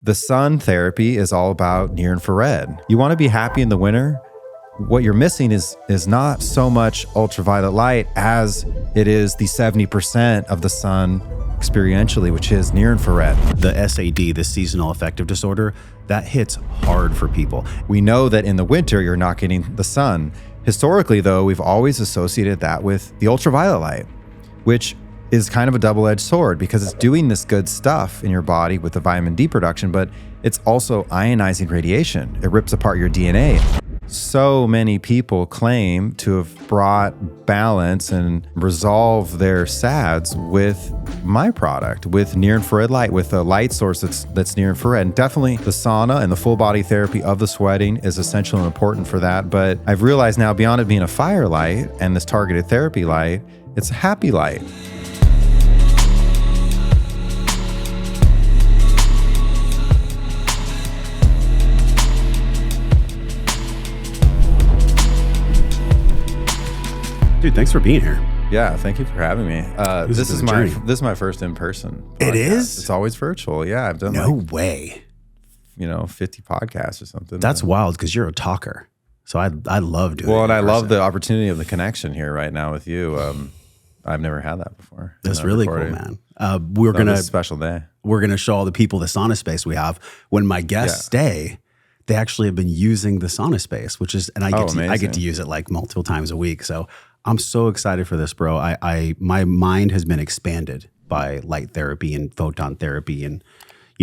The sun therapy is all about near infrared. You want to be happy in the winter? What you're missing is not so much ultraviolet light as it is the 70% of the sun experientially, which is near infrared. The SAD, the seasonal affective disorder, that hits hard for people. We know that in the winter, you're not getting the sun. Historically, though, we've always associated that with the ultraviolet light, which is kind of a double-edged sword because it's doing this good stuff in your body with the vitamin D production, but it's also ionizing radiation. It rips apart your DNA. So many people claim to have brought balance and resolved their SADs with my product, with near-infrared light, with a light source that's near-infrared. And definitely the sauna and the full-body therapy of the sweating is essential and important for that. But I've realized now, beyond it being a fire light and this targeted therapy light, it's a happy light. Dude, thanks for being here. Yeah, thank you for having me. This is my first in person. It is? It's always virtual. Yeah, I've done No way. 50 podcasts or something. That's wild because you're a talker. So I love doing it. Well, and I love the opportunity of the connection here right now with you. I've never had that before. That's really cool, man. It's a special day. We're gonna show all the people the SaunaSpace we have. When my guests stay, they actually have been using the SaunaSpace, which is, and I get to use it like multiple times a week. So I'm so excited for this, bro. My mind has been expanded by light therapy and photon therapy and,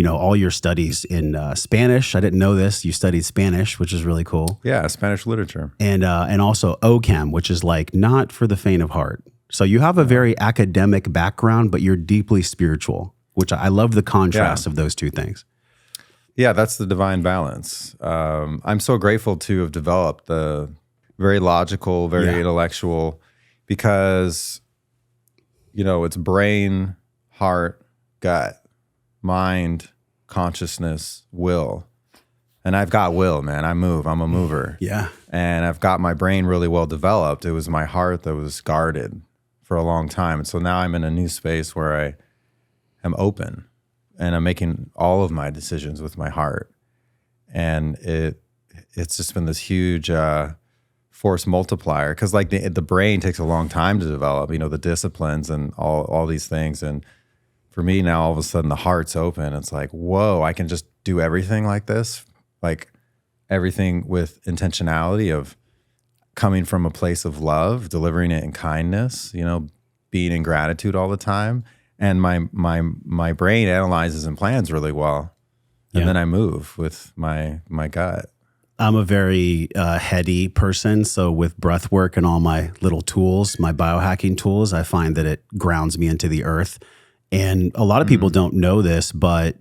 all your studies in Spanish. I didn't know this. You studied Spanish, which is really cool. Yeah, Spanish literature. And also OChem, which is like not for the faint of heart. So you have a very academic background, but you're deeply spiritual, which I love the contrast of those two things. Yeah, that's the divine balance. I'm so grateful to have developed the very logical, very intellectual, because, it's brain, heart, gut, mind, consciousness, will. And I've got will, man. I move. I'm a mover. Yeah. And I've got my brain really well developed. It was my heart that was guarded for a long time. And so now I'm in a new space where I am open and I'm making all of my decisions with my heart. And it's just been this huge force multiplier, because like the brain takes a long time to develop, the disciplines and all these things. And for me now, all of a sudden the heart's open. It's like, whoa, I can just do everything like this, like everything with intentionality of coming from a place of love, delivering it in kindness, being in gratitude all the time. And my brain analyzes and plans really well. And then I move with my gut. I'm a very heady person. So with breath work and all my little tools, my biohacking tools, I find that it grounds me into the earth. And a lot of people don't know this, but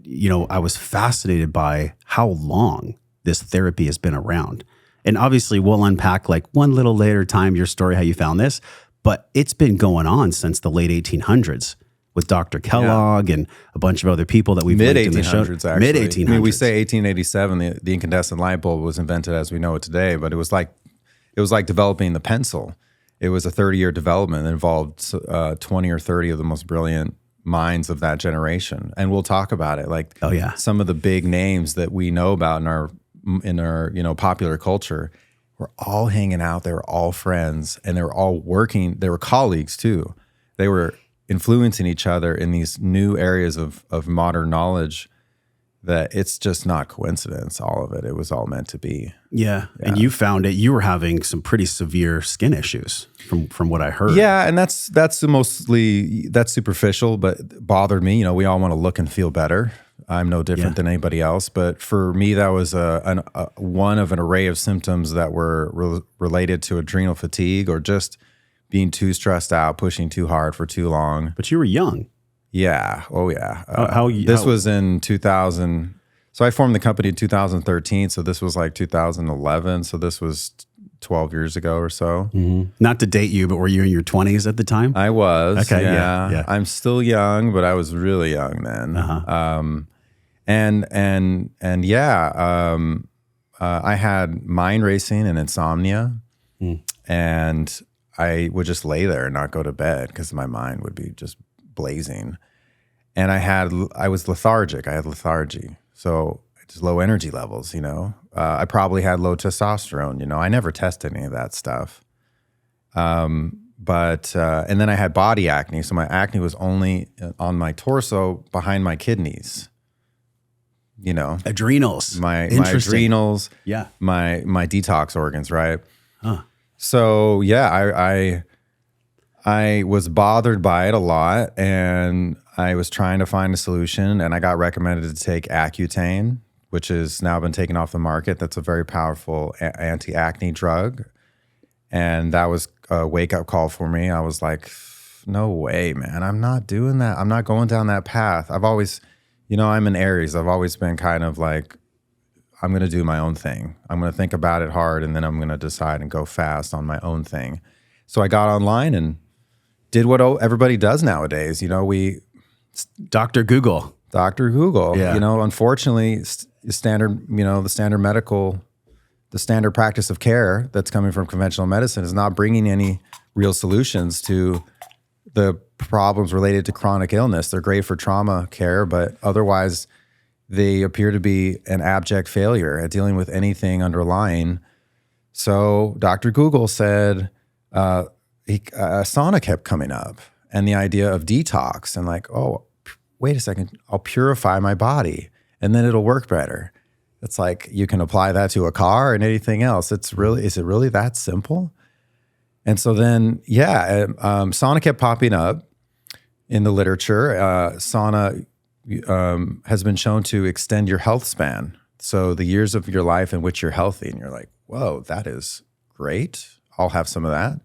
I was fascinated by how long this therapy has been around. And obviously we'll unpack like one little later time your story, how you found this, but it's been going on since the late 1800s. With Dr. Kellogg and a bunch of other people that we've linked in the show. Mid-1800s, Mid 1800s. I mean, we say 1887, the incandescent light bulb was invented as we know it today, but it was like developing the pencil. It was a 30-year development that involved 20 or 30 of the most brilliant minds of that generation. And we'll talk about it. Like some of the big names that we know about in our popular culture were all hanging out. They were all friends, and they were all working. They were colleagues too. They were influencing each other in these new areas of modern knowledge, that it's just not coincidence, all of it. It was all meant to be. Yeah. And you found it, you were having some pretty severe skin issues from what I heard. Yeah. And that's superficial, but bothered me. We all want to look and feel better. I'm no different than anybody else. But for me, that was one of an array of symptoms that were related to adrenal fatigue, or just being too stressed out, pushing too hard for too long. But you were young. Yeah. Oh, yeah. This was in 2000. So I formed the company in 2013. So this was like 2011. So this was 12 years ago or so. Mm-hmm. Not to date you, but were you in your 20s at the time? I was. Okay. Yeah. I'm still young, but I was really young then. I had mind racing and insomnia. And I would just lay there and not go to bed because my mind would be just blazing. And I was lethargic. I had lethargy. So just low energy levels, I probably had low testosterone, I never tested any of that stuff. But and then I had body acne. So my acne was only on my torso behind my kidneys, Adrenals. my adrenals, Yeah. my detox organs, right? Huh. So yeah, I was bothered by it a lot, and I was trying to find a solution, and I got recommended to take Accutane, which has now been taken off the market. That's a very powerful anti-acne drug. And that was a wake-up call for me. I was like, no way, man. I'm not doing that. I'm not going down that path. I've always, I'm an Aries. I've always been kind of like, I'm going to do my own thing. I'm going to think about it hard, and then I'm going to decide and go fast on my own thing. So I got online and did what everybody does nowadays. Dr. Google. Dr. Google. Yeah. Unfortunately, the standard practice of care that's coming from conventional medicine is not bringing any real solutions to the problems related to chronic illness. They're great for trauma care, but otherwise they appear to be an abject failure at dealing with anything underlying. So Dr. Google said sauna kept coming up, and the idea of detox, and like, oh, wait a second, I'll purify my body and then it'll work better. It's like you can apply that to a car and anything else. Is it really that simple? And so then, sauna kept popping up in the literature. Sauna has been shown to extend your health span. So the years of your life in which you're healthy, and you're like, whoa, that is great. I'll have some of that.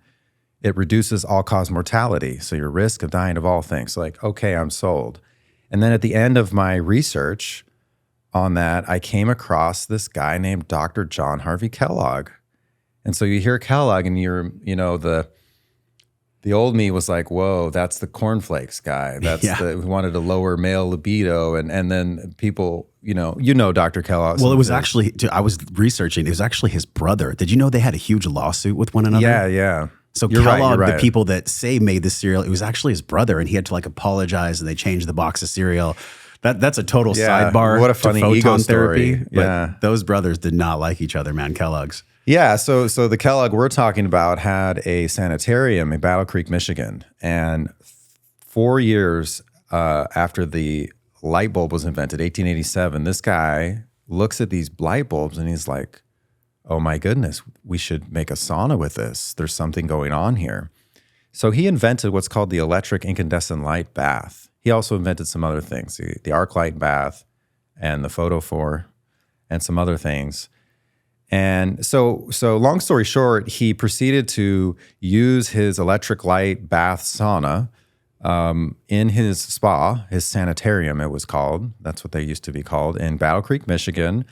It reduces all-cause mortality, so your risk of dying of all things. So like, okay, I'm sold. And then at the end of my research on that, I came across this guy named Dr. John Harvey Kellogg. And so you hear Kellogg, and the old me was like, whoa, that's the cornflakes guy. That's who wanted to lower male libido. And then people, Dr. Kellogg. Well, it was actually, I was researching, it was actually his brother. Did you know they had a huge lawsuit with one another? Yeah. So Kellogg, the people that say made the cereal, it was actually his brother, and he had to apologize, and they changed the box of cereal. That's a total sidebar. What a funny to Photon ego therapy. story. But those brothers did not like each other, man. Kellogg's. Yeah, so the Kellogg we're talking about had a sanitarium in Battle Creek, Michigan, and 4 years after the light bulb was invented, 1887, this guy looks at these light bulbs and he's like, oh my goodness, we should make a sauna with this. There's something going on here. So he invented what's called the electric incandescent light bath. He also invented some other things, the arc light bath and the photophore and some other things. And so long story short, he proceeded to use his electric light bath sauna in his spa, his sanitarium it was called. That's what they used to be called, in Battle Creek, Michigan,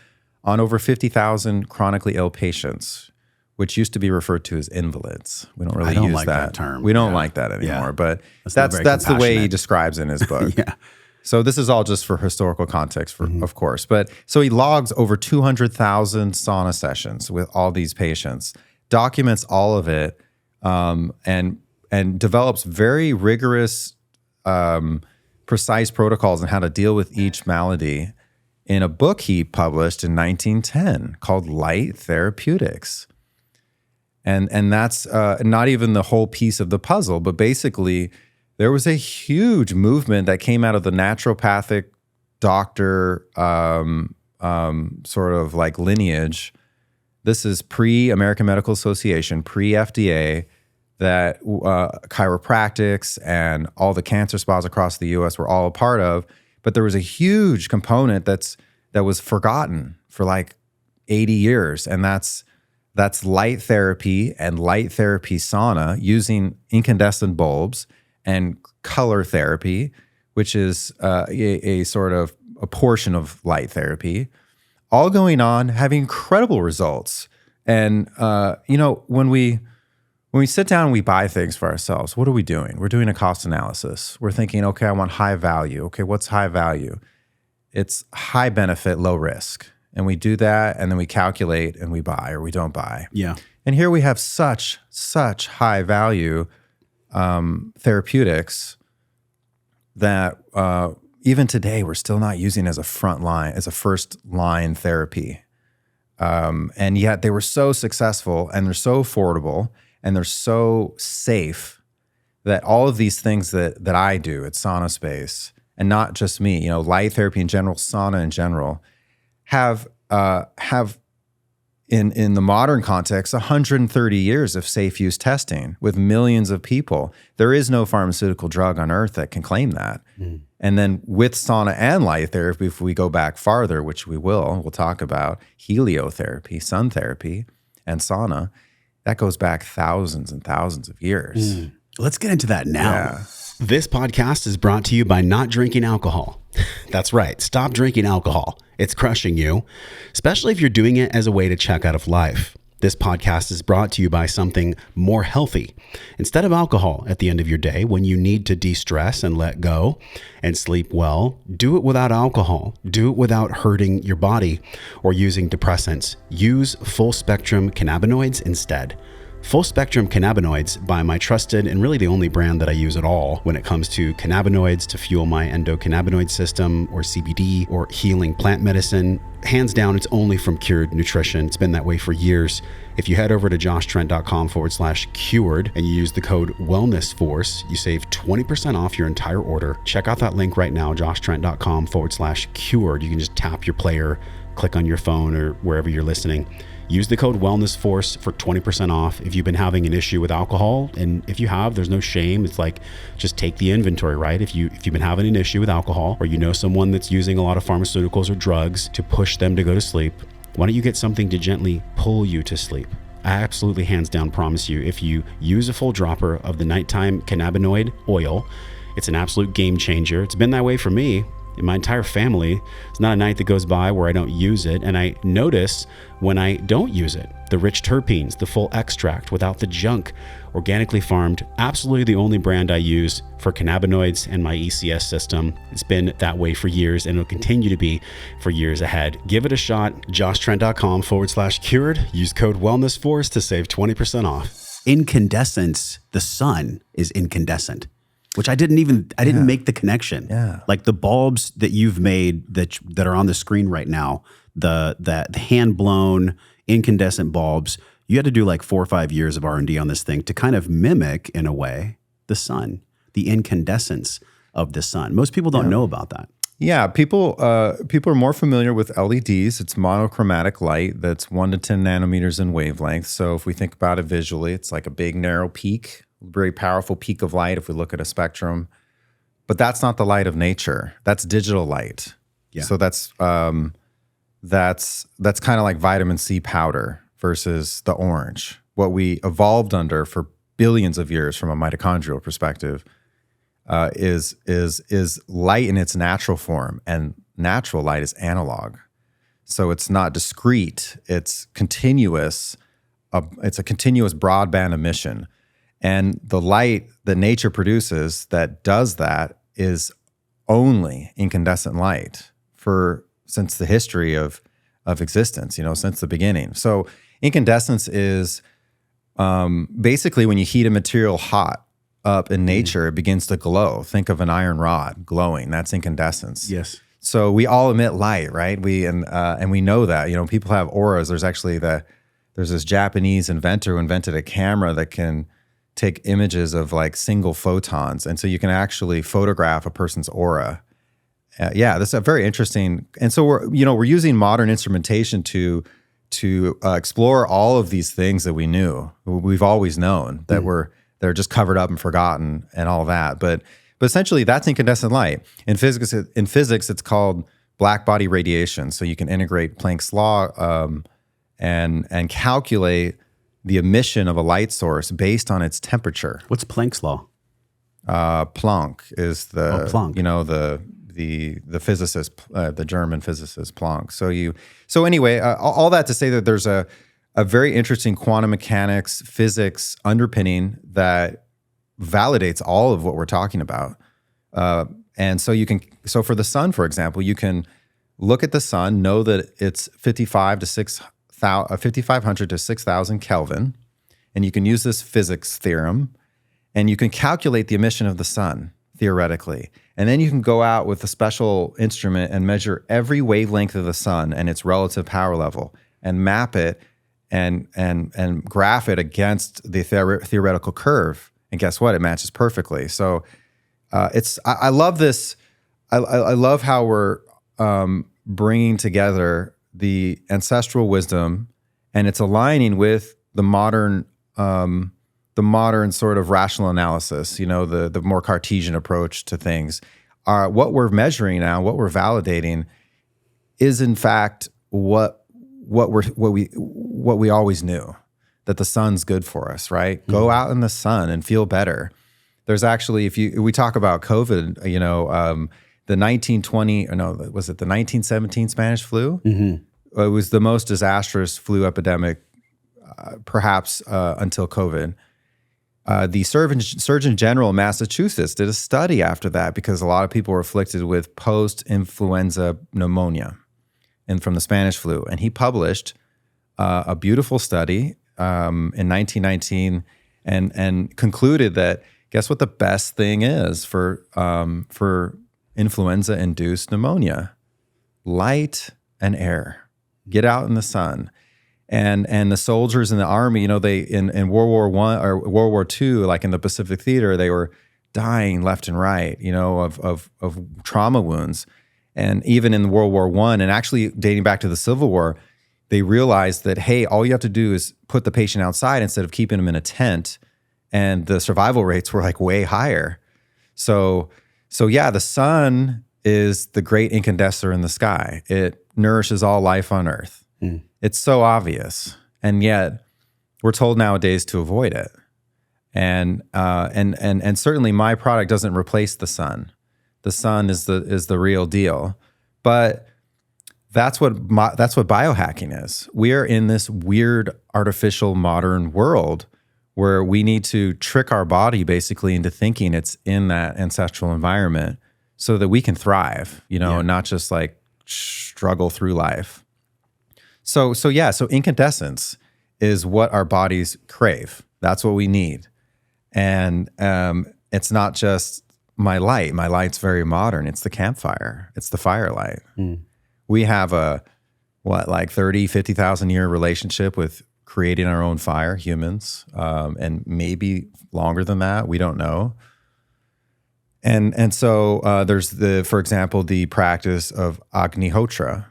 on over 50,000 chronically ill patients, which used to be referred to as invalids. We don't really use like that term. We don't like that anymore, Yeah. but That's that's the way he describes it in his book. Yeah. So this is all just for historical context, of course. But so he logs over 200,000 sauna sessions with all these patients, documents all of it, and develops very rigorous, precise protocols on how to deal with each malady in a book he published in 1910 called Light Therapeutics. And that's not even the whole piece of the puzzle, but basically there was a huge movement that came out of the naturopathic doctor sort of like lineage. This is pre-American Medical Association, pre-FDA, that chiropractics and all the cancer spas across the U.S. were all a part of. But there was a huge component that was forgotten for like 80 years, and that's light therapy and light therapy sauna using incandescent bulbs and color therapy, which is a sort of a portion of light therapy, all going on, having incredible results. And when we sit down and we buy things for ourselves, what are we doing? We're doing a cost analysis. We're thinking, okay, I want high value. Okay, what's high value? It's high benefit, low risk. And we do that, and then we calculate and we buy or we don't buy. Yeah. And here we have such high value therapeutics that even today, we're still not using as a first line therapy. And yet they were so successful, and they're so affordable, and they're so safe that all of these things that I do at SaunaSpace, and not just me, light therapy in general, sauna in general, have in the modern context, 130 years of safe use testing with millions of people. There is no pharmaceutical drug on earth that can claim that. Mm. And then with sauna and light therapy, if we go back farther, which we'll talk about heliotherapy, sun therapy, and sauna, that goes back thousands and thousands of years. Mm. Let's get into that now. Yeah. This podcast is brought to you by not drinking alcohol. That's right. Stop drinking alcohol. It's crushing you, especially if you're doing it as a way to check out of life. This podcast is brought to you by something more healthy. Instead of alcohol at the end of your day, when you need to de-stress and let go and sleep well, do it without alcohol. Do it without hurting your body or using depressants. Use full spectrum cannabinoids instead. Full spectrum cannabinoids by my trusted and really the only brand that I use at all when it comes to cannabinoids to fuel my endocannabinoid system or CBD or healing plant medicine. Hands down, it's only from Cured Nutrition. It's been that way for years. If you head over to joshtrent.com/cured and you use the code WellnessForce, you save 20% off your entire order. Check out that link right now, joshtrent.com/cured. You can just tap your player, click on your phone or wherever you're listening. Use the code WellnessForce for 20% off if you've been having an issue with alcohol. And if you have, there's no shame. It's like, just take the inventory, right? If you've been having an issue with alcohol, or you know someone that's using a lot of pharmaceuticals or drugs to push them to go to sleep, why don't you get something to gently pull you to sleep? I absolutely, hands down, promise you, if you use a full dropper of the nighttime cannabinoid oil, it's an absolute game changer. It's been that way for me. In my entire family, it's not a night that goes by where I don't use it. And I notice when I don't use it, the rich terpenes, the full extract without the junk, organically farmed, absolutely the only brand I use for cannabinoids and my ECS system. It's been that way for years, and it'll continue to be for years ahead. Give it a shot. joshtrent.com/cured. Use code WellnessForce to save 20% off. Incandescence, the sun is incandescent. Which I didn't make the connection. Yeah. Like the bulbs that you've made that are on the screen right now, the hand blown incandescent bulbs, you had to do like 4 or 5 years of R&D on this thing to kind of mimic, in a way, the sun, the incandescence of the sun. Most people don't know about that. Yeah, people are more familiar with LEDs. It's monochromatic light that's 1 to 10 nanometers in wavelength. So if we think about it visually, it's like a big narrow peak, very powerful peak of light if we look at a spectrum. But that's not the light of nature. That's digital light. Yeah. So that's kind of like vitamin C powder versus the orange. What we evolved under for billions of years from a mitochondrial perspective is light in its natural form, and natural light is analog. So it's not discrete. It's continuous. It's a continuous broadband emission. And the light that nature produces that does that is only incandescent light since the history of existence, since the beginning. So incandescence is basically when you heat a material hot up in nature, it begins to glow. Think of an iron rod glowing. That's incandescence. Yes. So we all emit light, right? And we know that. People have auras. There's this Japanese inventor who invented a camera that can take images of like single photons. And so you can actually photograph a person's aura. That's a very interesting. And so we're using modern instrumentation to explore all of these things that we've always known that they're just covered up and forgotten and all that. But essentially that's incandescent light. In physics, it's called black body radiation. So you can integrate Planck's law and calculate the emission of a light source based on its temperature. What's Planck's law? Planck is the Planck. The physicist, the German physicist Planck. So anyway, all that to say that there's a very interesting quantum mechanics, physics underpinning that validates all of what we're talking about. And so for the sun, for example, you can look at the sun, know that it's 5,500 to 6,000 Kelvin, and you can use this physics theorem, and you can calculate the emission of the sun theoretically. And then you can go out with a special instrument and measure every wavelength of the sun and its relative power level and map it and graph it against the theoretical curve. And guess what? It matches perfectly. So I love this. I love how we're bringing together the ancestral wisdom, and it's aligning with the modern sort of rational analysis, the more Cartesian approach to things. What we're measuring now, what we're validating, is in fact what we always knew, that the sun's good for us, right? Mm-hmm. Go out in the sun and feel better. There's actually, we talk about COVID, the 1917 Spanish flu? Mm-hmm. It was the most disastrous flu epidemic, perhaps until COVID. The Surgeon General of Massachusetts did a study after that because a lot of people were afflicted with post-influenza pneumonia and from the Spanish flu. And he published a beautiful study in 1919 and concluded that, guess what the best thing is for influenza-induced pneumonia? Light and air. Get out in the sun. And the soldiers in the army, they in World War I or World War II, like in the Pacific Theater, they were dying left and right, of trauma wounds. And even in World War I, and actually dating back to the Civil War, they realized that, hey, all you have to do is put the patient outside instead of keeping them in a tent, and the survival rates were like way higher. So yeah, the sun is the great incandescent in the sky. It nourishes all life on Earth. Mm. It's so obvious, and yet we're told nowadays to avoid it. And certainly my product doesn't replace the sun. The sun is the real deal. But that's what biohacking is. We are in this weird artificial modern world where we need to trick our body basically into thinking it's in that ancestral environment so that we can thrive, and not just like struggle through life. So incandescence is what our bodies crave. That's what we need. And it's not just my light. My light's very modern. It's the campfire. It's the firelight. Mm. We have a 30, 50,000 year relationship with creating our own fire, humans, and maybe longer than that. We don't know. And so there's for example, the practice of Agnihotra,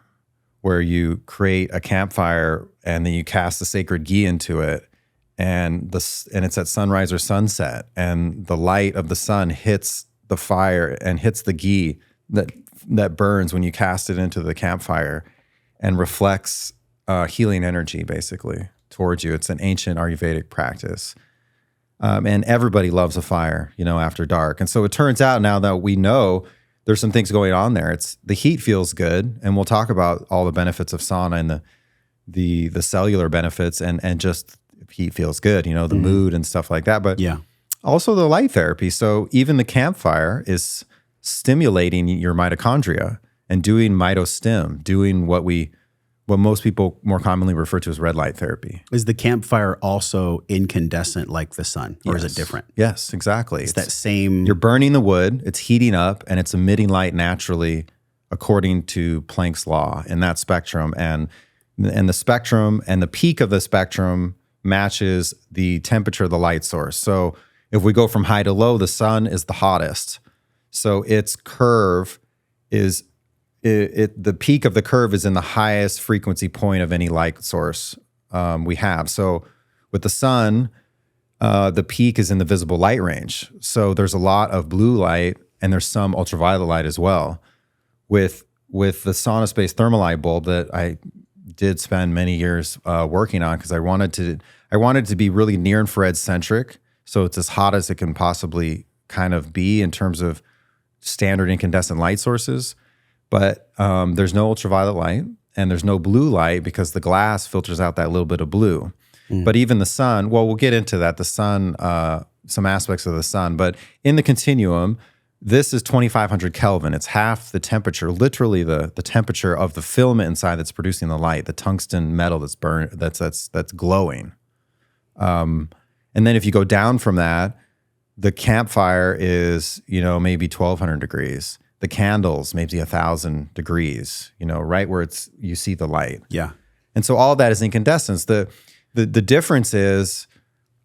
where you create a campfire and then you cast the sacred ghee into it, and it's at sunrise or sunset, and the light of the sun hits the fire and hits the ghee that burns when you cast it into the campfire, and reflects healing energy basically towards you. It's an ancient Ayurvedic practice. And everybody loves a fire, after dark. And so it turns out now that we know there's some things going on there. The heat feels good, and we'll talk about all the benefits of sauna and the cellular benefits, and just heat feels good, the mm-hmm. mood and stuff like that. But also the light therapy. So even the campfire is stimulating your mitochondria and doing mitostim, doing what most people more commonly refer to as red light therapy. Is the campfire also incandescent like the sun, or is it different? Yes, exactly. It's that same... You're burning the wood, it's heating up, and it's emitting light naturally according to Planck's law in that spectrum. And the spectrum and the peak of the spectrum matches the temperature of the light source. So if we go from high to low, the sun is the hottest. So its curve is... the peak of the curve is in the highest frequency point of any light source we have. So with the sun, the peak is in the visible light range. So there's a lot of blue light, and there's some ultraviolet light as well. With the SaunaSpace thermalite bulb that I did spend many years working on, because I wanted to be really near infrared centric, so it's as hot as it can possibly kind of be in terms of standard incandescent light sources. But there's no ultraviolet light, and there's no blue light because the glass filters out that little bit of blue. Mm. But even the sun, well, we'll get into that, the sun, some aspects of the sun. But in the continuum, this is 2,500 Kelvin. It's half the temperature, literally the temperature of the filament inside that's producing the light, the tungsten metal that's glowing. And then if you go down from that, The campfire is, maybe 1,200 degrees. The candles, maybe 1,000 degrees, right where you see the light. Yeah. And so all of that is incandescence. The difference is,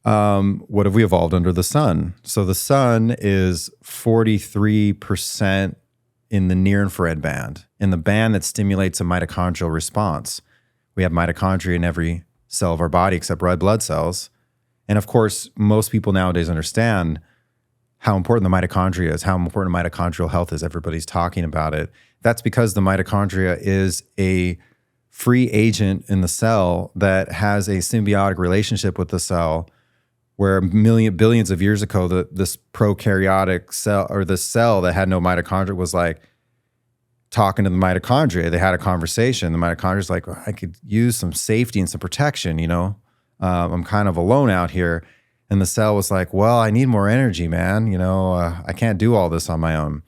what have we evolved under the sun? So the sun is 43% in the near infrared band, in the band that stimulates a mitochondrial response. We have mitochondria in every cell of our body except red blood cells. And of course, most people nowadays understand how important the mitochondria is, how important mitochondrial health is. Everybody's talking about it. That's because the mitochondria is a free agent in the cell that has a symbiotic relationship with the cell, where billions of years ago, this prokaryotic cell, or the cell that had no mitochondria, was like talking to the mitochondria. They had a conversation. The mitochondria's like, well, I could use some safety and some protection, I'm kind of alone out here. And the cell was like, well, I need more energy, man. I can't do all this on my own.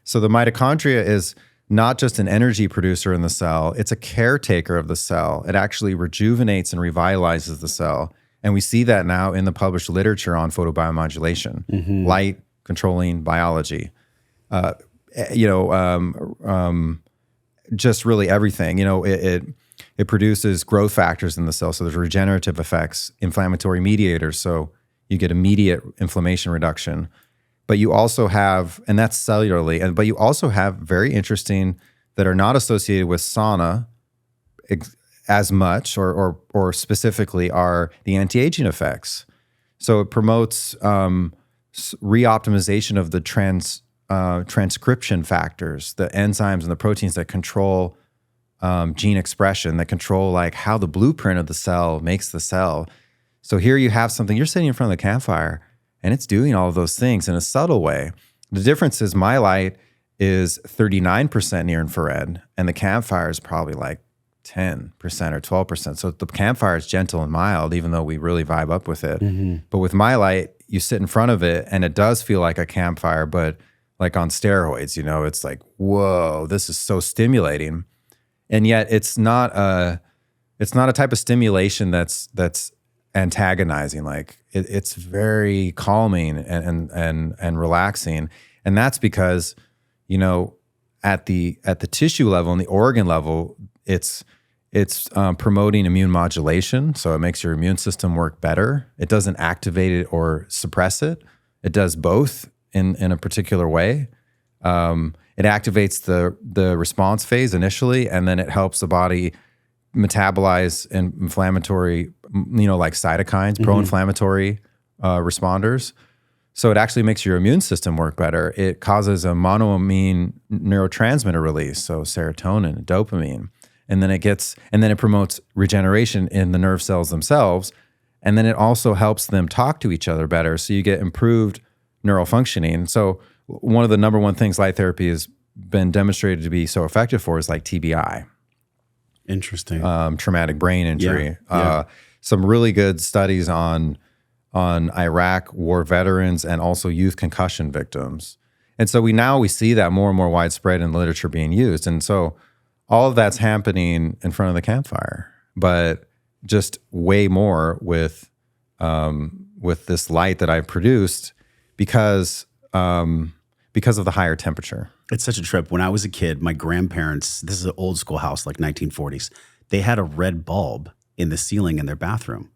So the mitochondria is not just an energy producer in the cell, it's a caretaker of the cell. It actually rejuvenates and revitalizes the cell. And we see that now in the published literature on photobiomodulation, light controlling biology, just really everything. It produces growth factors in the cell. So there's regenerative effects, inflammatory mediators. So you get immediate inflammation reduction. But you also have, and that's cellularly, but you also have very interesting that are not associated with sauna as much or specifically are the anti-aging effects. So it promotes reoptimization of the transcription factors, the enzymes and the proteins that control gene expression, that control like how the blueprint of the cell makes the cell. So here you have something, you're sitting in front of the campfire and it's doing all of those things in a subtle way. The difference is my light is 39% near infrared and the campfire is probably like 10% or 12%. So the campfire is gentle and mild, even though we really vibe up with it. But with my light, you sit in front of it and it does feel like a campfire, but like on steroids, it's like, whoa, this is so stimulating. And yet it's not a type of stimulation that's antagonizing. Like it's very calming and relaxing. And that's because, at the tissue level and the organ level, it's promoting immune modulation. So it makes your immune system work better. It doesn't activate it or suppress it. It does both in a particular way. It activates the response phase initially, and then it helps the body metabolize inflammatory, like cytokines, pro-inflammatory responders. So it actually makes your immune system work better. It causes a monoamine neurotransmitter release, so serotonin, dopamine, and then it promotes regeneration in the nerve cells themselves, and then it also helps them talk to each other better. So you get improved neural functioning. So one of the number one things light therapy has been demonstrated to be so effective for is like TBI. Interesting. Traumatic brain injury. Yeah. Some really good studies on Iraq war veterans and also youth concussion victims. And so we see that more and more widespread in literature being used. And so all of that's happening in front of the campfire, but just way more with this light that I produced because of the higher temperature. It's such a trip. When I was a kid, my grandparents, this is an old school house, like 1940s, they had a red bulb in the ceiling in their bathroom.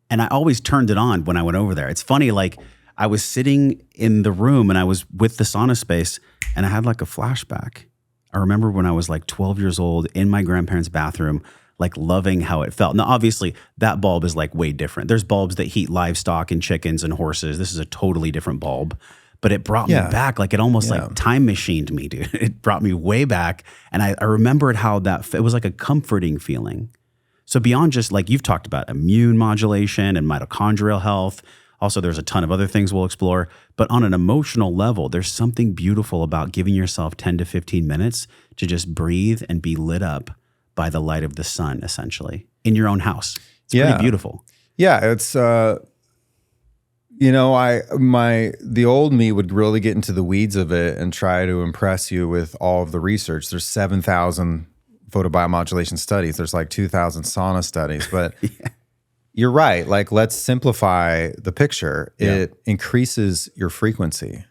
And I always turned it on when I went over there. It's funny, like I was sitting in the room and I was with the SaunaSpace and I had like a flashback. I remember when I was like 12 years old in my grandparents' bathroom, like loving how it felt. Now, obviously, that bulb is like way different. There's bulbs that heat livestock and chickens and horses. This is a totally different bulb. But it brought me back, like it almost like time machined me, dude. It brought me way back. And I remembered how it was like a comforting feeling. So beyond just like you've talked about immune modulation and mitochondrial health, also there's a ton of other things we'll explore. But on an emotional level, there's something beautiful about giving yourself 10 to 15 minutes to just breathe and be lit up by the light of the sun, essentially, in your own house. It's pretty beautiful. Yeah, it's... the old me would really get into the weeds of it and try to impress you with all of the research. There's 7,000 photobiomodulation studies. There's like 2,000 sauna studies. But, you're right. Like, let's simplify the picture. Yeah. It increases your frequency.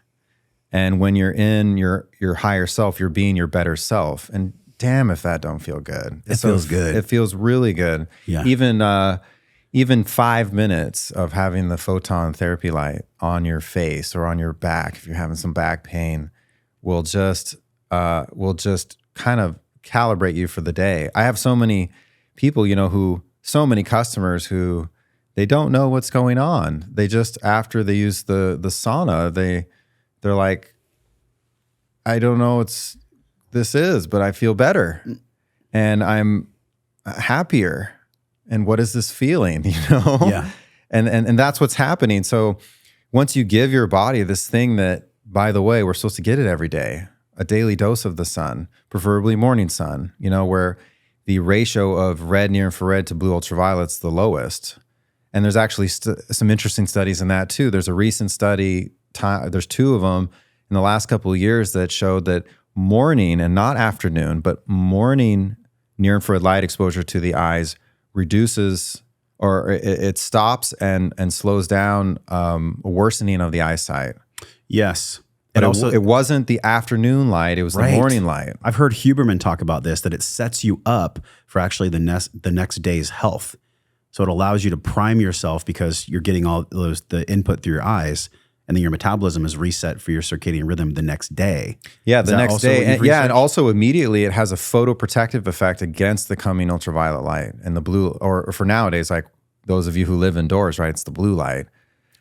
And when you're in your higher self, you're being your better self. And damn, if that don't feel good. It feels good. It feels really good. Yeah. Even 5 minutes of having the photon therapy light on your face or on your back, if you're having some back pain, will just kind of calibrate you for the day. I have so many people, so many customers who they don't know what's going on. They just, after they use the sauna, they're like, I don't know what this is, but I feel better and I'm happier. And what is this feeling, Yeah. And that's what's happening. So once you give your body this thing that, by the way, we're supposed to get it every day, a daily dose of the sun, preferably morning sun, where the ratio of red near infrared to blue ultraviolet's the lowest. And there's actually some interesting studies in that too. There's a recent study, there's 2 of them in the last couple of years that showed that morning, and not afternoon, but morning near infrared light exposure to the eyes reduces, or it stops and slows down worsening of the eyesight. Yes. But And it wasn't the afternoon light, it was the morning light. I've heard Huberman talk about this, that it sets you up for actually the next day's health. So it allows you to prime yourself because you're getting all the input through your eyes, and then your metabolism is reset for your circadian rhythm the next day. Yeah, Is the that next also day. what you've And researched? also immediately it has a photoprotective effect against the coming ultraviolet light and the blue, or for nowadays, like those of you who live indoors, right? It's the blue light.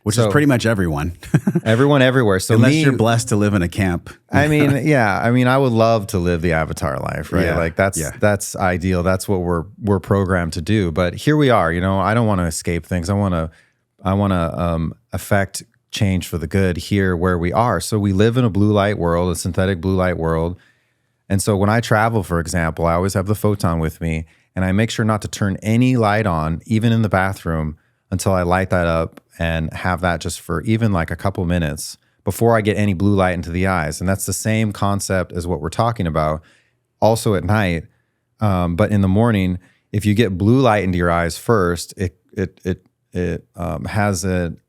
Which is pretty much everyone. Everyone everywhere. So Unless you're blessed to live in a camp. I mean, yeah. I mean, I would love to live the avatar life, right? Yeah, Like that's ideal. That's what we're programmed to do. But here we are. I don't want to escape things. I want to affect change for the good here where we are. So we live in a blue light world, a synthetic blue light world. And so when I travel, for example, I always have the photon with me, and I make sure not to turn any light on, even in the bathroom, until I light that up and have that just for even like a couple minutes before I get any blue light into the eyes. And that's the same concept as what we're talking about also at night. But in the morning, if you get blue light into your eyes first, it has an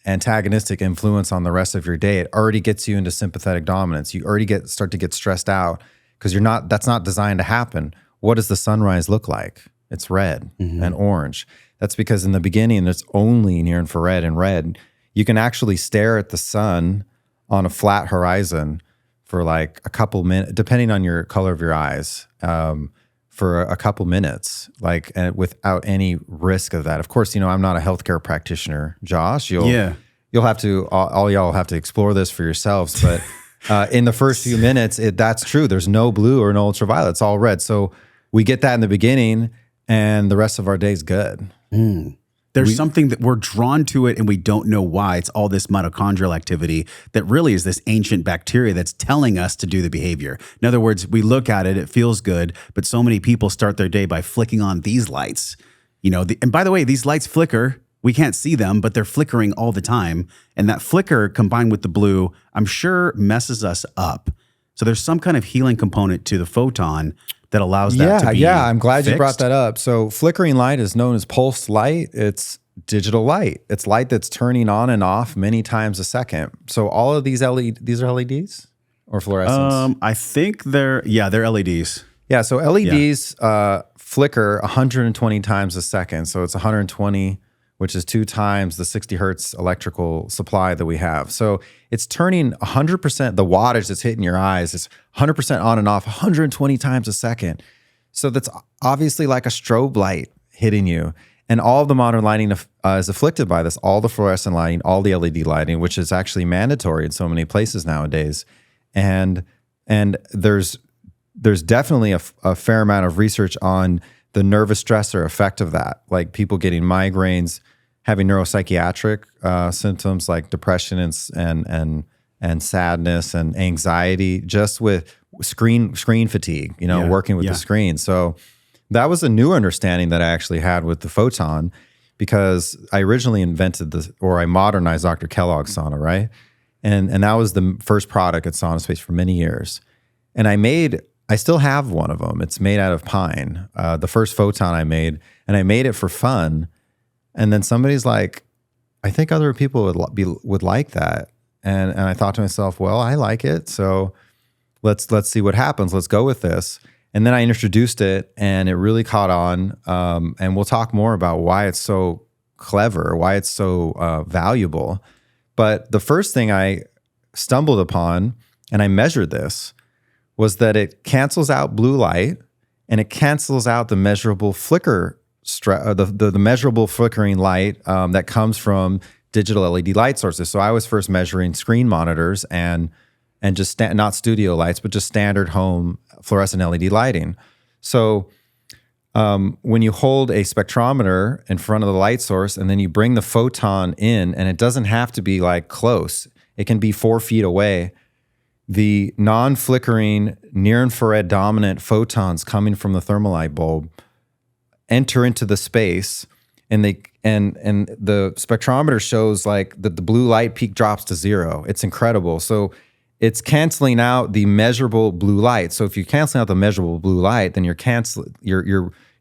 antagonistic influence on the rest of your day. It already gets you into sympathetic dominance. You already start to get stressed out because that's not designed to happen. What does the sunrise look like? It's red and orange. That's because in the beginning, it's only near infrared and red. You can actually stare at the sun on a flat horizon for like a couple minutes, depending on your color of your eyes, for a couple minutes, like without any risk of that. Of course, I'm not a healthcare practitioner, Josh. You'll have to, all y'all have to explore this for yourselves. But in the first few minutes, that's true. There's no blue or no ultraviolet. It's all red. So we get that in the beginning, and the rest of our day's good. There's something that we're drawn to it and we don't know why. It's all this mitochondrial activity that really is this ancient bacteria that's telling us to do the behavior. In other words, we look at it, it feels good, but so many people start their day by flicking on these lights. And by the way, these lights flicker. We can't see them, but they're flickering all the time. And that flicker combined with the blue, I'm sure messes us up. So there's some kind of healing component to the photon that allows that to be I'm glad you brought fixed. that up. So flickering light is known as pulsed light. It's digital light. It's light that's turning on and off many times a second. So all of these these are LEDs or fluorescents? I think they're LEDs. Yeah, so LEDs flicker 120 times a second. So it's 120, which is 2 times the 60 hertz electrical supply that we have. So it's turning 100%, the wattage that's hitting your eyes is 100% on and off 120 times a second. So that's obviously like a strobe light hitting you. And all of the modern lighting is afflicted by this, all the fluorescent lighting, all the LED lighting, which is actually mandatory in so many places nowadays. And there's definitely a fair amount of research on the nervous stressor effect of that, like people getting migraines, having neuropsychiatric symptoms like depression and sadness and anxiety, just with screen fatigue, working with the screen. So that was a new understanding that I actually had with the Photon, because I originally invented I modernized Dr. Kellogg's sauna, right? And that was the first product at SaunaSpace for many years. And I still have one of them. It's made out of pine. The first Photon I made, and I made it for fun. And then somebody's like, I think other people would like that. And I thought to myself, well, I like it. So let's see what happens. Let's go with this. And then I introduced it and it really caught on. And we'll talk more about why it's so clever, why it's so valuable. But the first thing I stumbled upon, and I measured this, was that it cancels out blue light and it cancels out the measurable the measurable flickering light that comes from digital LED light sources. So I was first measuring screen monitors and just not studio lights, but just standard home fluorescent LED lighting. So when you hold a spectrometer in front of the light source and then you bring the photon in, and it doesn't have to be like close, it can be 4 feet away, the non-flickering near-infrared dominant photons coming from the thermalite bulb enter into the space, and the spectrometer shows like that the blue light peak drops to 0. It's incredible. So it's canceling out the measurable blue light. So if you're canceling out the measurable blue light, then you're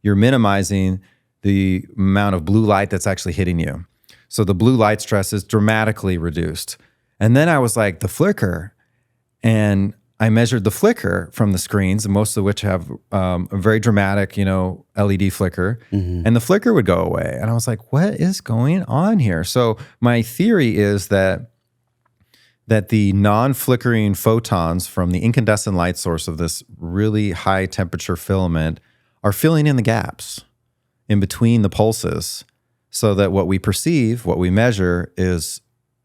minimizing the amount of blue light that's actually hitting you. So the blue light stress is dramatically reduced. And then I was like, the flicker, and I measured the flicker from the screens, most of which have a very dramatic, LED flicker, and the flicker would go away. And I was like, what is going on here? So my theory is that the non-flickering photons from the incandescent light source of this really high temperature filament are filling in the gaps in between the pulses, so that what we perceive, what we measure, is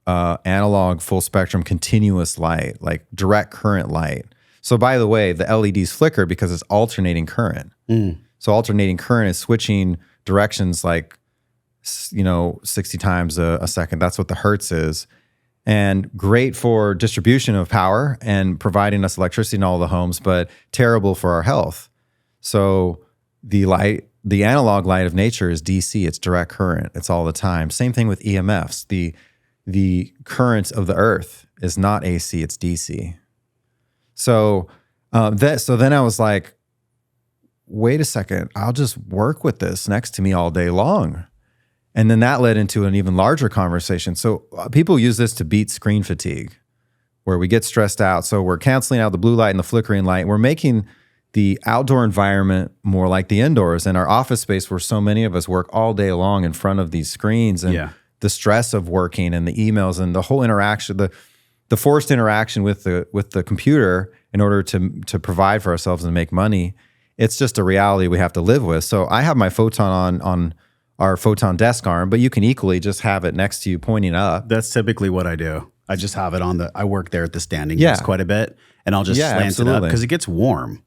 analog full spectrum continuous light, like direct current light. So by the way, the LEDs flicker because it's alternating current. So alternating current is switching directions like 60 times a second. That's what the hertz is. And great for distribution of power and providing us electricity in all the homes, but terrible for our health. So the analog light of nature is DC. It's direct current. It's all the time. Same thing with EMFs. The current of the earth is not AC, it's DC. So then I was like, wait a second, I'll just work with this next to me all day long. And then that led into an even larger conversation. So people use this to beat screen fatigue, where we get stressed out. So we're canceling out the blue light and the flickering light. We're making the outdoor environment more like the indoors, and our office space, where so many of us work all day long in front of these screens, and the stress of working and the emails and the whole interaction, the forced interaction with the computer in order to provide for ourselves and make money. It's just a reality we have to live with. So I have my Photon on our Photon desk arm, but you can equally just have it next to you pointing up. That's typically what I do. I just have it I work there at the standing desk quite a bit, and I'll just slant it up because it gets warm.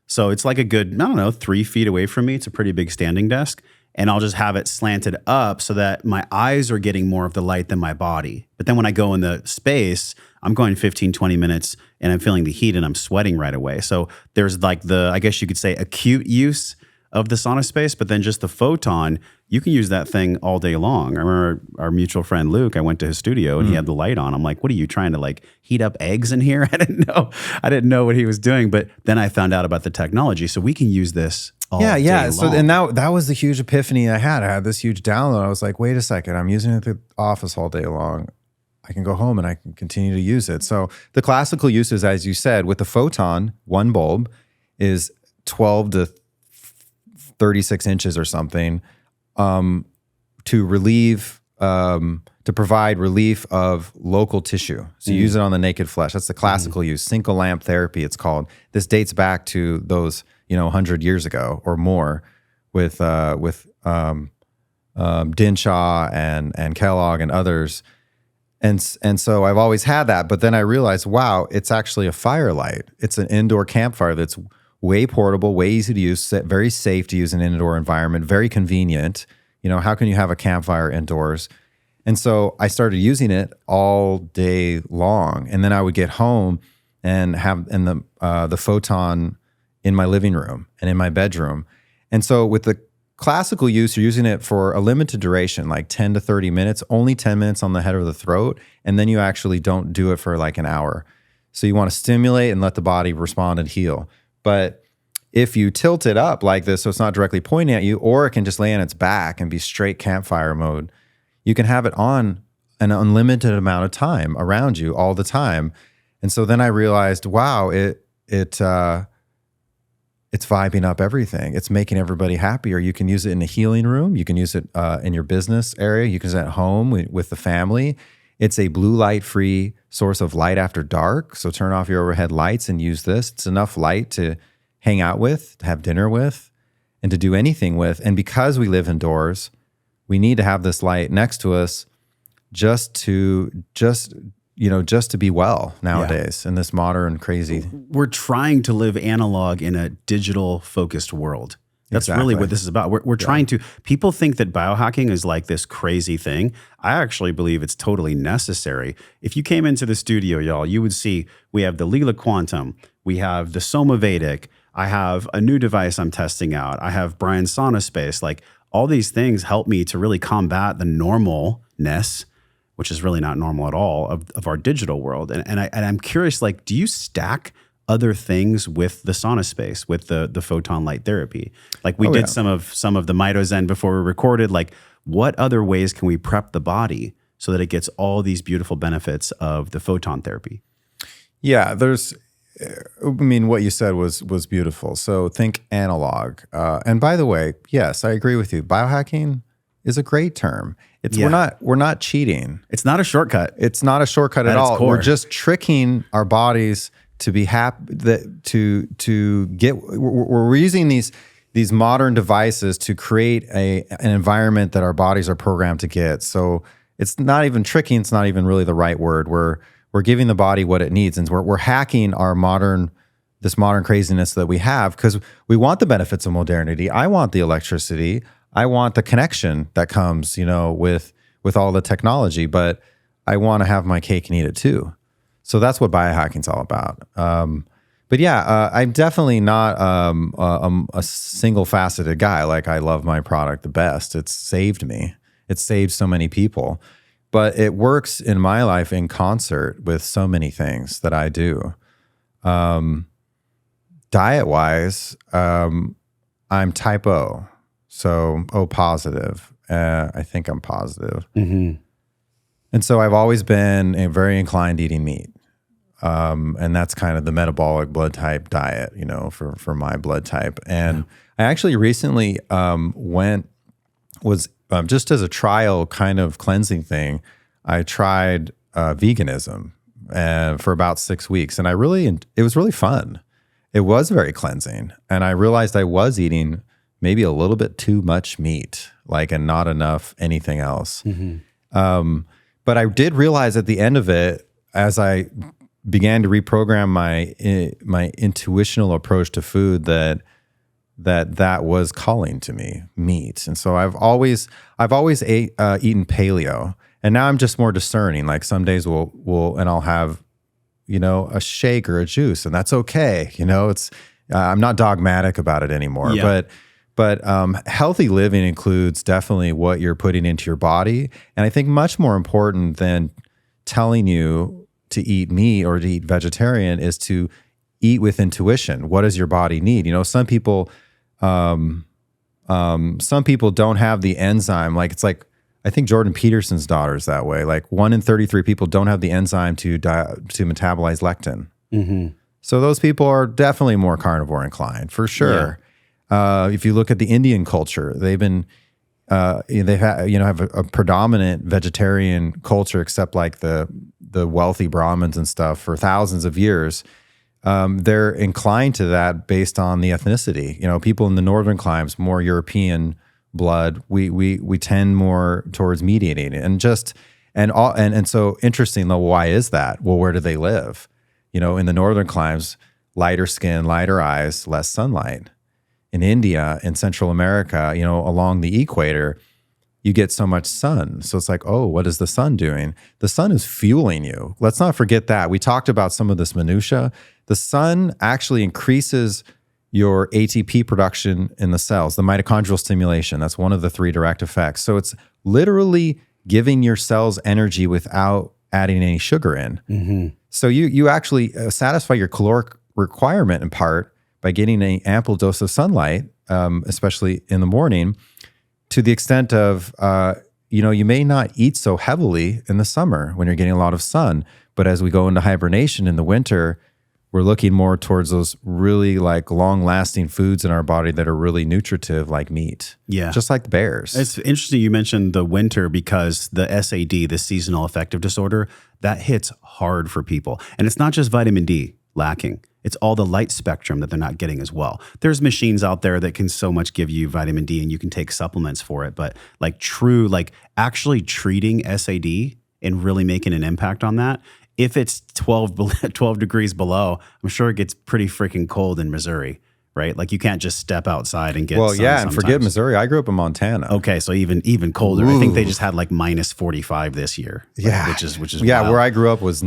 So it's like a good, 3 feet away from me. It's a pretty big standing desk. And I'll just have it slanted up so that my eyes are getting more of the light than my body. But then when I go in the space, I'm going 15, 20 minutes and I'm feeling the heat and I'm sweating right away. So there's like I guess you could say, acute use of the SaunaSpace, but then just the Photon, you can use that thing all day long. I remember our mutual friend Luke, I went to his studio and he had the light on. I'm like, what are you trying to heat up eggs in here? I didn't know what he was doing, but then I found out about the technology. So we can use this all day long. So and that was the huge epiphany I had. I had this huge download. I was like, wait a second, I'm using it at the office all day long. I can go home and I can continue to use it. So the classical uses, as you said, with the Photon, one bulb is 12 to 36 inches or something, to provide relief of local tissue. So you use it on the naked flesh. That's the classical use. Single lamp therapy, it's called. This dates back to those 100 years ago or more with Dinshaw and Kellogg and others. And so I've always had that, but then I realized, wow, it's actually a firelight. It's an indoor campfire that's way portable, way easy to use, very safe to use in an indoor environment, very convenient. How can you have a campfire indoors? And so I started using it all day long. And then I would get home and have the Photon in my living room and in my bedroom. And so with the classical use, you're using it for a limited duration, like 10 to 30 minutes, only 10 minutes on the head or the throat. And then you actually don't do it for like an hour. So you want to stimulate and let the body respond and heal. But if you tilt it up like this so it's not directly pointing at you, or it can just lay on its back and be straight campfire mode, you can have it on an unlimited amount of time around you all the time. And so then I realized, wow, it's vibing up everything. It's making everybody happier. You can use it in a healing room. You can use it in your business area. You can use it at home with the family. It's a blue light free source of light after dark. So turn off your overhead lights and use this. It's enough light to hang out with, to have dinner with, and to do anything with. And because we live indoors, we need to have this light next to us just to be well nowadays in this modern crazy. We're trying to live analog in a digital focused world. That's really what this is about. We're trying to, people think that biohacking is like this crazy thing. I actually believe it's totally necessary. If you came into the studio, y'all, you would see we have the Lila Quantum, we have the Soma Vedic, I have a new device I'm testing out, I have Brian's SaunaSpace. Like all these things help me to really combat the normalness, which is really not normal at all, of our digital world. And I'm curious, like, do you stack other things with the SaunaSpace, with the photon light therapy? Like we did some of the mitozen before we recorded. Like what other ways can we prep the body so that it gets all these beautiful benefits of the photon therapy? Yeah, what you said was beautiful. So think analog. And by the way, yes, I agree with you. Biohacking is a great term. We're not cheating. It's not a shortcut. It's not a shortcut at all. We're just tricking our bodies to be happy. We're using these modern devices to create an environment that our bodies are programmed to get. So it's not even tricking. It's not even really the right word. We're giving the body what it needs, and we're hacking this modern craziness that we have because we want the benefits of modernity. I want the electricity. I want the connection that comes, with all the technology, but I want to have my cake and eat it too. So that's what biohacking's all about. But yeah, I'm definitely not a single faceted guy. Like I love my product the best. It's saved me. It's saved so many people, but it works in my life in concert with so many things that I do. Diet wise, I'm type O. So O positive. I think I'm positive. Mm-hmm. And so I've always been very inclined to eating meat. And that's kind of the metabolic blood type diet, for my blood type. And I actually recently just as a trial kind of cleansing thing, I tried veganism for about 6 weeks. And it was really fun. It was very cleansing. And I realized I was eating maybe a little bit too much meat, and not enough anything else. Mm-hmm. But I did realize at the end of it, as I began to reprogram my intuitional approach to food, that was calling to me, meat. And so I've always eaten paleo, and now I'm just more discerning. Like some days I'll have, a shake or a juice, and that's okay. It's I'm not dogmatic about it anymore. Yeah. But healthy living includes definitely what you're putting into your body. And I think much more important than telling you to eat meat or to eat vegetarian is to eat with intuition. What does your body need? Some people don't have the enzyme. I think Jordan Peterson's daughter is that way. 1 in 33 people don't have the enzyme to metabolize lectin. Mm-hmm. So those people are definitely more carnivore inclined for sure. Yeah. If you look at the Indian culture, they've been, have a predominant vegetarian culture, except the wealthy Brahmins and stuff for thousands of years. They're inclined to that based on the ethnicity. People in the northern climes, more European blood, we tend more towards meat eating, and so interesting though. Why is that? Well, where do they live? In the northern climes, lighter skin, lighter eyes, less sunlight. In India, in Central America, along the equator, you get so much sun. So it's what is the sun doing? The sun is fueling you. Let's not forget that. We talked about some of this minutia. The sun actually increases your ATP production in the cells, the mitochondrial stimulation. That's one of the 3 direct effects. So it's literally giving your cells energy without adding any sugar in. Mm-hmm. So you actually satisfy your caloric requirement in part by getting an ample dose of sunlight, especially in the morning, to the extent of, you may not eat so heavily in the summer when you're getting a lot of sun. But as we go into hibernation in the winter, we're looking more towards those really like long-lasting foods in our body that are really nutritive, like meat. Yeah. Just like the bears. It's interesting you mentioned the winter because the SAD, the seasonal affective disorder, that hits hard for people. And it's not just vitamin D lacking. It's all the light spectrum that they're not getting as well. There's machines out there that can so much give you vitamin D and you can take supplements for it. But like actually treating SAD and really making an impact on that, if it's 12 degrees below, I'm sure it gets pretty freaking cold in Missouri, right? Like you can't just step outside and get sun and sometimes. forget Missouri. I grew up in Montana. Okay, so even colder. Ooh. I think they just had like minus 45 this year. Yeah, which is wild. Where I grew up was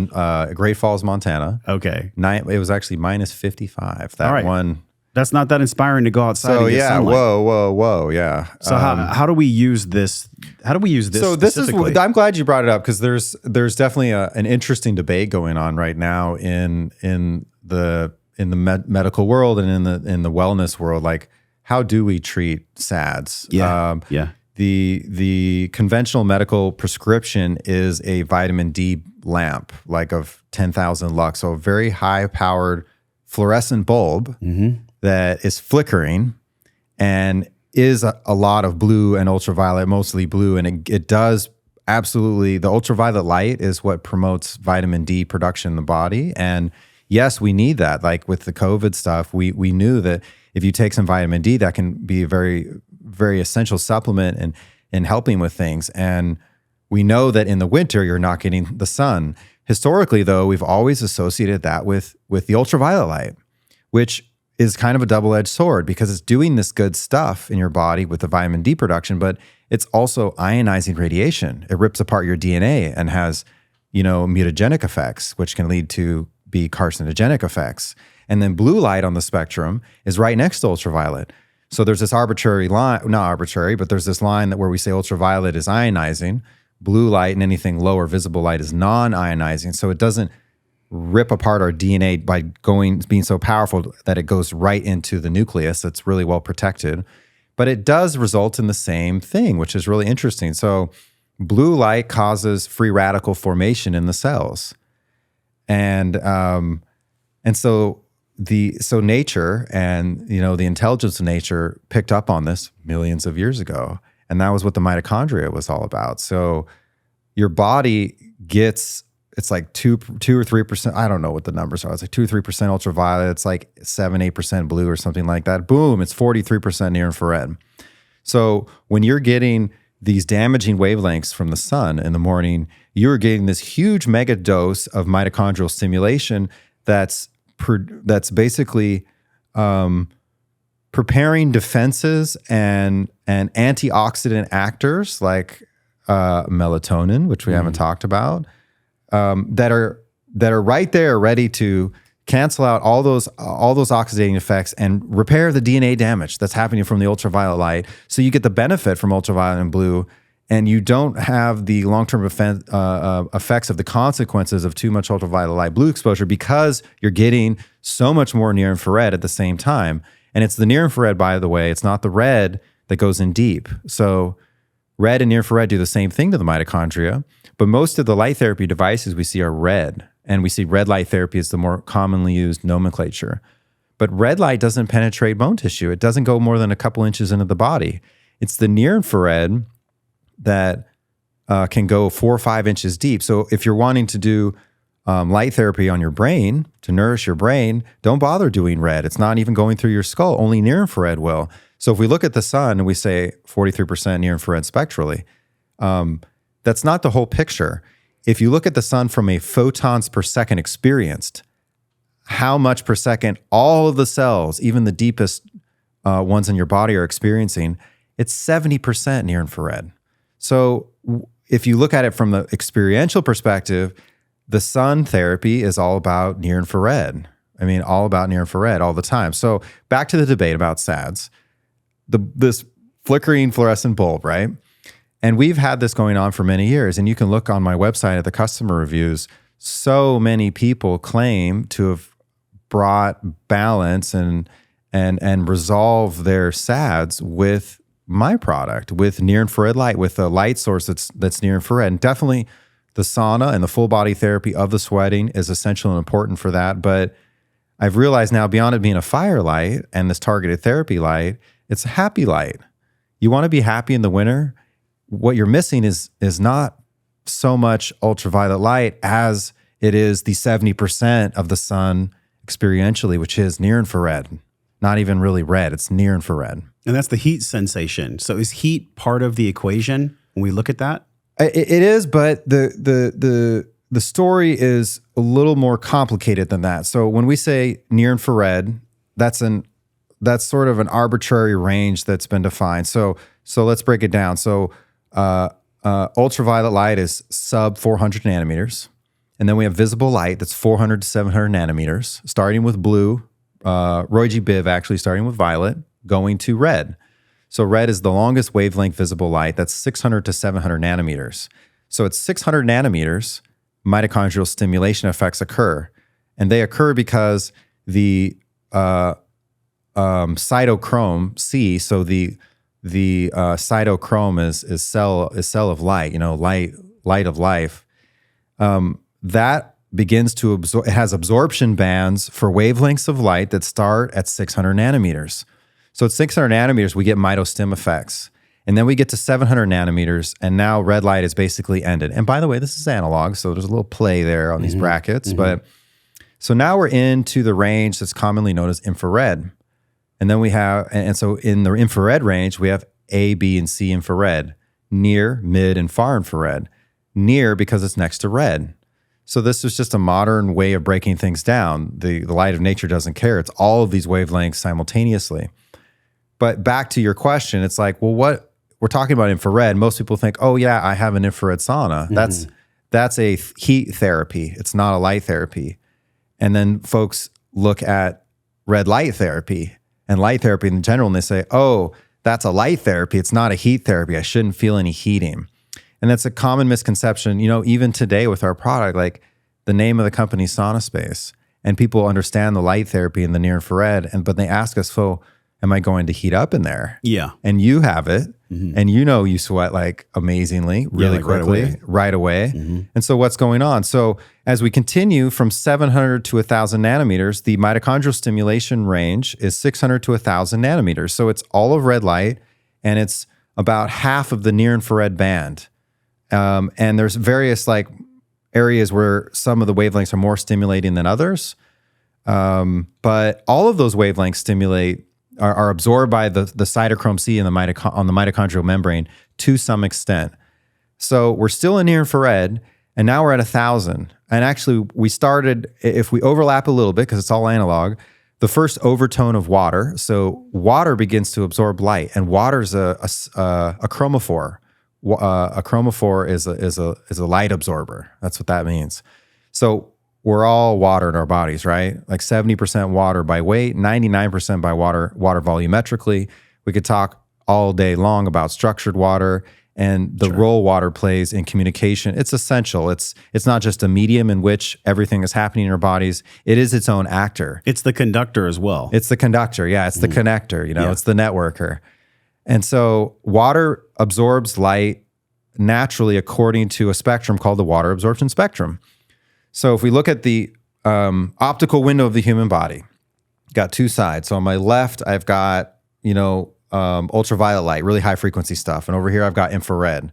Great Falls, Montana. Okay, it was actually minus 55. That one. That's not that inspiring to go outside. So and get sunlight. Whoa, yeah. So how do we use this? How do we use this? So this is. I'm glad you brought it up because there's definitely an interesting debate going on right now in the medical world and in the wellness world. Like, how do we treat SADS? The conventional medical prescription is a vitamin D lamp, like of 10,000 lux, so a very high powered fluorescent bulb. Mm-hmm. That is flickering and is a lot of blue and ultraviolet, mostly blue. And it does absolutely, the ultraviolet light is what promotes vitamin D production in the body. And yes, we need that. Like with the COVID stuff, we knew that if you take some vitamin D, that can be a very, very essential supplement in helping with things. And we know that in the winter, you're not getting the sun. Historically, though, we've always associated that with the ultraviolet light, which is kind of a double-edged sword because it's doing this good stuff in your body with the vitamin D production, but it's also ionizing radiation. It rips apart your DNA and has, mutagenic effects, which can lead to be carcinogenic effects. And then blue light on the spectrum is right next to ultraviolet. So there's this arbitrary line, not arbitrary, but there's this line where we say ultraviolet is ionizing, blue light and anything lower visible light is non-ionizing. So it doesn't rip apart our DNA by being so powerful that it goes right into the nucleus. That's really well protected. But it does result in the same thing, which is really interesting. So blue light causes free radical formation in the cells. And so nature and the intelligence of nature picked up on this millions of years ago. And that was what the mitochondria was all about. So your body gets, it's like 2 or 3%. I don't know what the numbers are. It's like 2 or 3% ultraviolet. It's like 7-8% blue or something like that. Boom, it's 43% near infrared. So when you're getting these damaging wavelengths from the sun in the morning, you're getting this huge mega dose of mitochondrial stimulation that's basically preparing defenses and antioxidant actors like melatonin, which we haven't talked about. That are right there, ready to cancel out all those oxidating effects and repair the DNA damage that's happening from the ultraviolet light. So you get the benefit from ultraviolet and blue, and you don't have the long-term effects of the consequences of too much ultraviolet light blue exposure because you're getting so much more near infrared at the same time. And it's the near infrared, by the way. It's not the red that goes in deep. So red and near infrared do the same thing to the mitochondria. But most of the light therapy devices we see are red, and we see red light therapy as the more commonly used nomenclature. But red light doesn't penetrate bone tissue. It doesn't go more than a couple inches into the body. It's the near infrared that can go 4 or 5 inches deep. So if you're wanting to do light therapy on your brain to nourish your brain, don't bother doing red. It's not even going through your skull. Only near infrared will. So if we look at the sun and we say 43% near infrared spectrally, that's not the whole picture. If you look at the sun from a photons per second experienced, how much per second all of the cells, even the deepest ones in your body, are experiencing, it's 70% near infrared. So if you look at it from the experiential perspective, the sun therapy is all about near infrared. I mean, all about near infrared all the time. So back to the debate about SADS, this flickering fluorescent bulb, right? And we've had this going on for many years. And you can look on my website at the customer reviews. So many people claim to have brought balance and and resolve their SADs with my product, with near infrared light, with a light source that's near infrared. And definitely the sauna and the full body therapy of the sweating is essential and important for that. But I've realized now, beyond it being a fire light and this targeted therapy light, it's a happy light. You want to be happy in the winter. What you're missing is not so much ultraviolet light as it is the 70% of the sun experientially, which is near infrared. Not even really red, it's near infrared. And that's the heat sensation. So is heat part of the equation when we look at that? It is, but the story is a little more complicated than that. So when we say near infrared, that's sort of an arbitrary range that's been defined. So let's break it down. So ultraviolet light is sub 400 nanometers. And then we have visible light that's 400 to 700 nanometers, starting with blue, Roy G. Biv actually starting with violet, going to red. So red is the longest wavelength visible light. That's 600 to 700 nanometers. So at 600 nanometers, mitochondrial stimulation effects occur. And they occur because the cytochrome C, so the cytochrome is cell of light, light of life. That begins to absorb. It has absorption bands for wavelengths of light that start at 600 nanometers. So at 600 nanometers, we get mitostim effects. And then we get to 700 nanometers, and now red light is basically ended. And by the way, this is analog, so there's a little play there on these brackets. But so now we're into the range that's commonly known as infrared. And then we have, and so in the infrared range, we have A, B, and C infrared, near, mid, and far infrared. Near because it's next to red. So this is just a modern way of breaking things down. The light of nature doesn't care. It's all of these wavelengths simultaneously. But back to your question, it's like, well, what we're talking about infrared. Most people think, oh yeah, I have an infrared sauna. That's a heat therapy. It's not a light therapy. And then folks look at red light therapy and light therapy in general, and they say, oh, that's a light therapy. It's not a heat therapy. I shouldn't feel any heating. And that's a common misconception, even today with our product, like the name of the company is SaunaSpace, and people understand the light therapy and the near infrared, but they ask us, so am I going to heat up in there? Yeah. And you have it, and you sweat like amazingly, really quickly, right away. And so what's going on? So as we continue from 700 to 1,000 nanometers, the mitochondrial stimulation range is 600 to 1,000 nanometers. So it's all of red light, and it's about half of the near infrared band. And there's various areas where some of the wavelengths are more stimulating than others. But all of those wavelengths are absorbed by the cytochrome C on the mitochondrial membrane to some extent. So we're still in near infrared, and now we're at 1,000. And actually, we started, if we overlap a little bit, because it's all analog, the first overtone of water. So water begins to absorb light, and water's a chromophore. A chromophore is a light absorber. That's what that means. So we're all water in our bodies, right? Like 70% water by weight, 99% by water volumetrically. We could talk all day long about structured water and the role water plays in communication. It's essential. It's not just a medium in which everything is happening in our bodies. It is its own actor. It's the conductor as well. It's the conductor. Yeah, it's the connector. It's the networker. And so water absorbs light naturally according to a spectrum called the water absorption spectrum. So if we look at the optical window of the human body, got two sides. So on my left, I've got, ultraviolet light, really high frequency stuff. And over here, I've got infrared.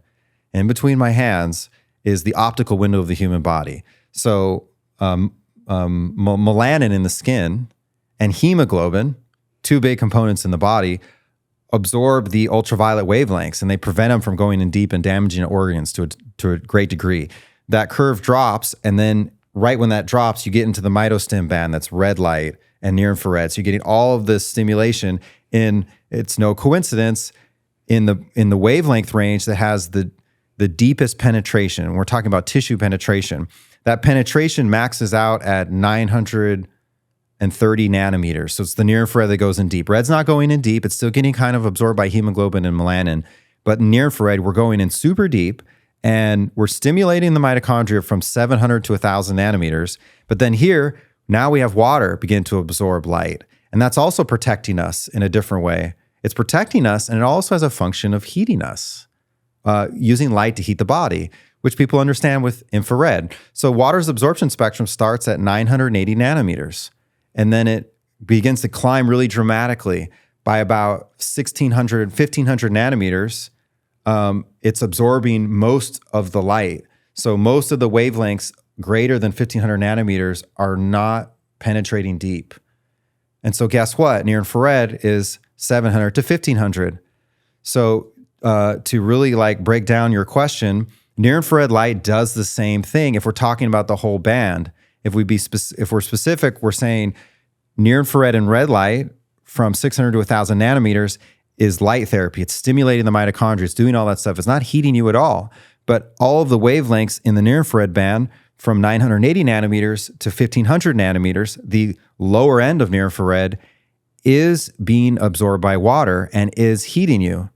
And in between my hands is the optical window of the human body. So melanin in the skin and hemoglobin, two big components in the body, absorb the ultraviolet wavelengths, and they prevent them from going in deep and damaging organs to a great degree. That curve drops, and then right when that drops, you get into the mitostim band that's red light and near infrared. So you're getting all of this stimulation it's no coincidence, in the wavelength range that has the deepest penetration. We're talking about tissue penetration. That penetration maxes out at 930 nanometers. So it's the near infrared that goes in deep. Red's not going in deep. It's still getting kind of absorbed by hemoglobin and melanin. But near infrared, we're going in super deep, and we're stimulating the mitochondria from 700 to 1,000 nanometers. But then here, now we have water begin to absorb light. And that's also protecting us in a different way. It's protecting us, and it also has a function of heating us, using light to heat the body, which people understand with infrared. So water's absorption spectrum starts at 980 nanometers, and then it begins to climb really dramatically by about 1,600, 1,500 nanometers. It's absorbing most of the light. So most of the wavelengths greater than 1,500 nanometers are not penetrating deep. And so guess what? Near infrared is 700 to 1,500. So to really like break down your question, near infrared light does the same thing. If we're talking about the whole band, if we're specific, we're saying near infrared and red light from 600 to 1,000 nanometers is light therapy. It's stimulating the mitochondria. It's doing all that stuff. It's not heating you at all. But all of the wavelengths in the near infrared band from 980 nanometers to 1,500 nanometers, the lower end of near infrared, is being absorbed by water and is heating you.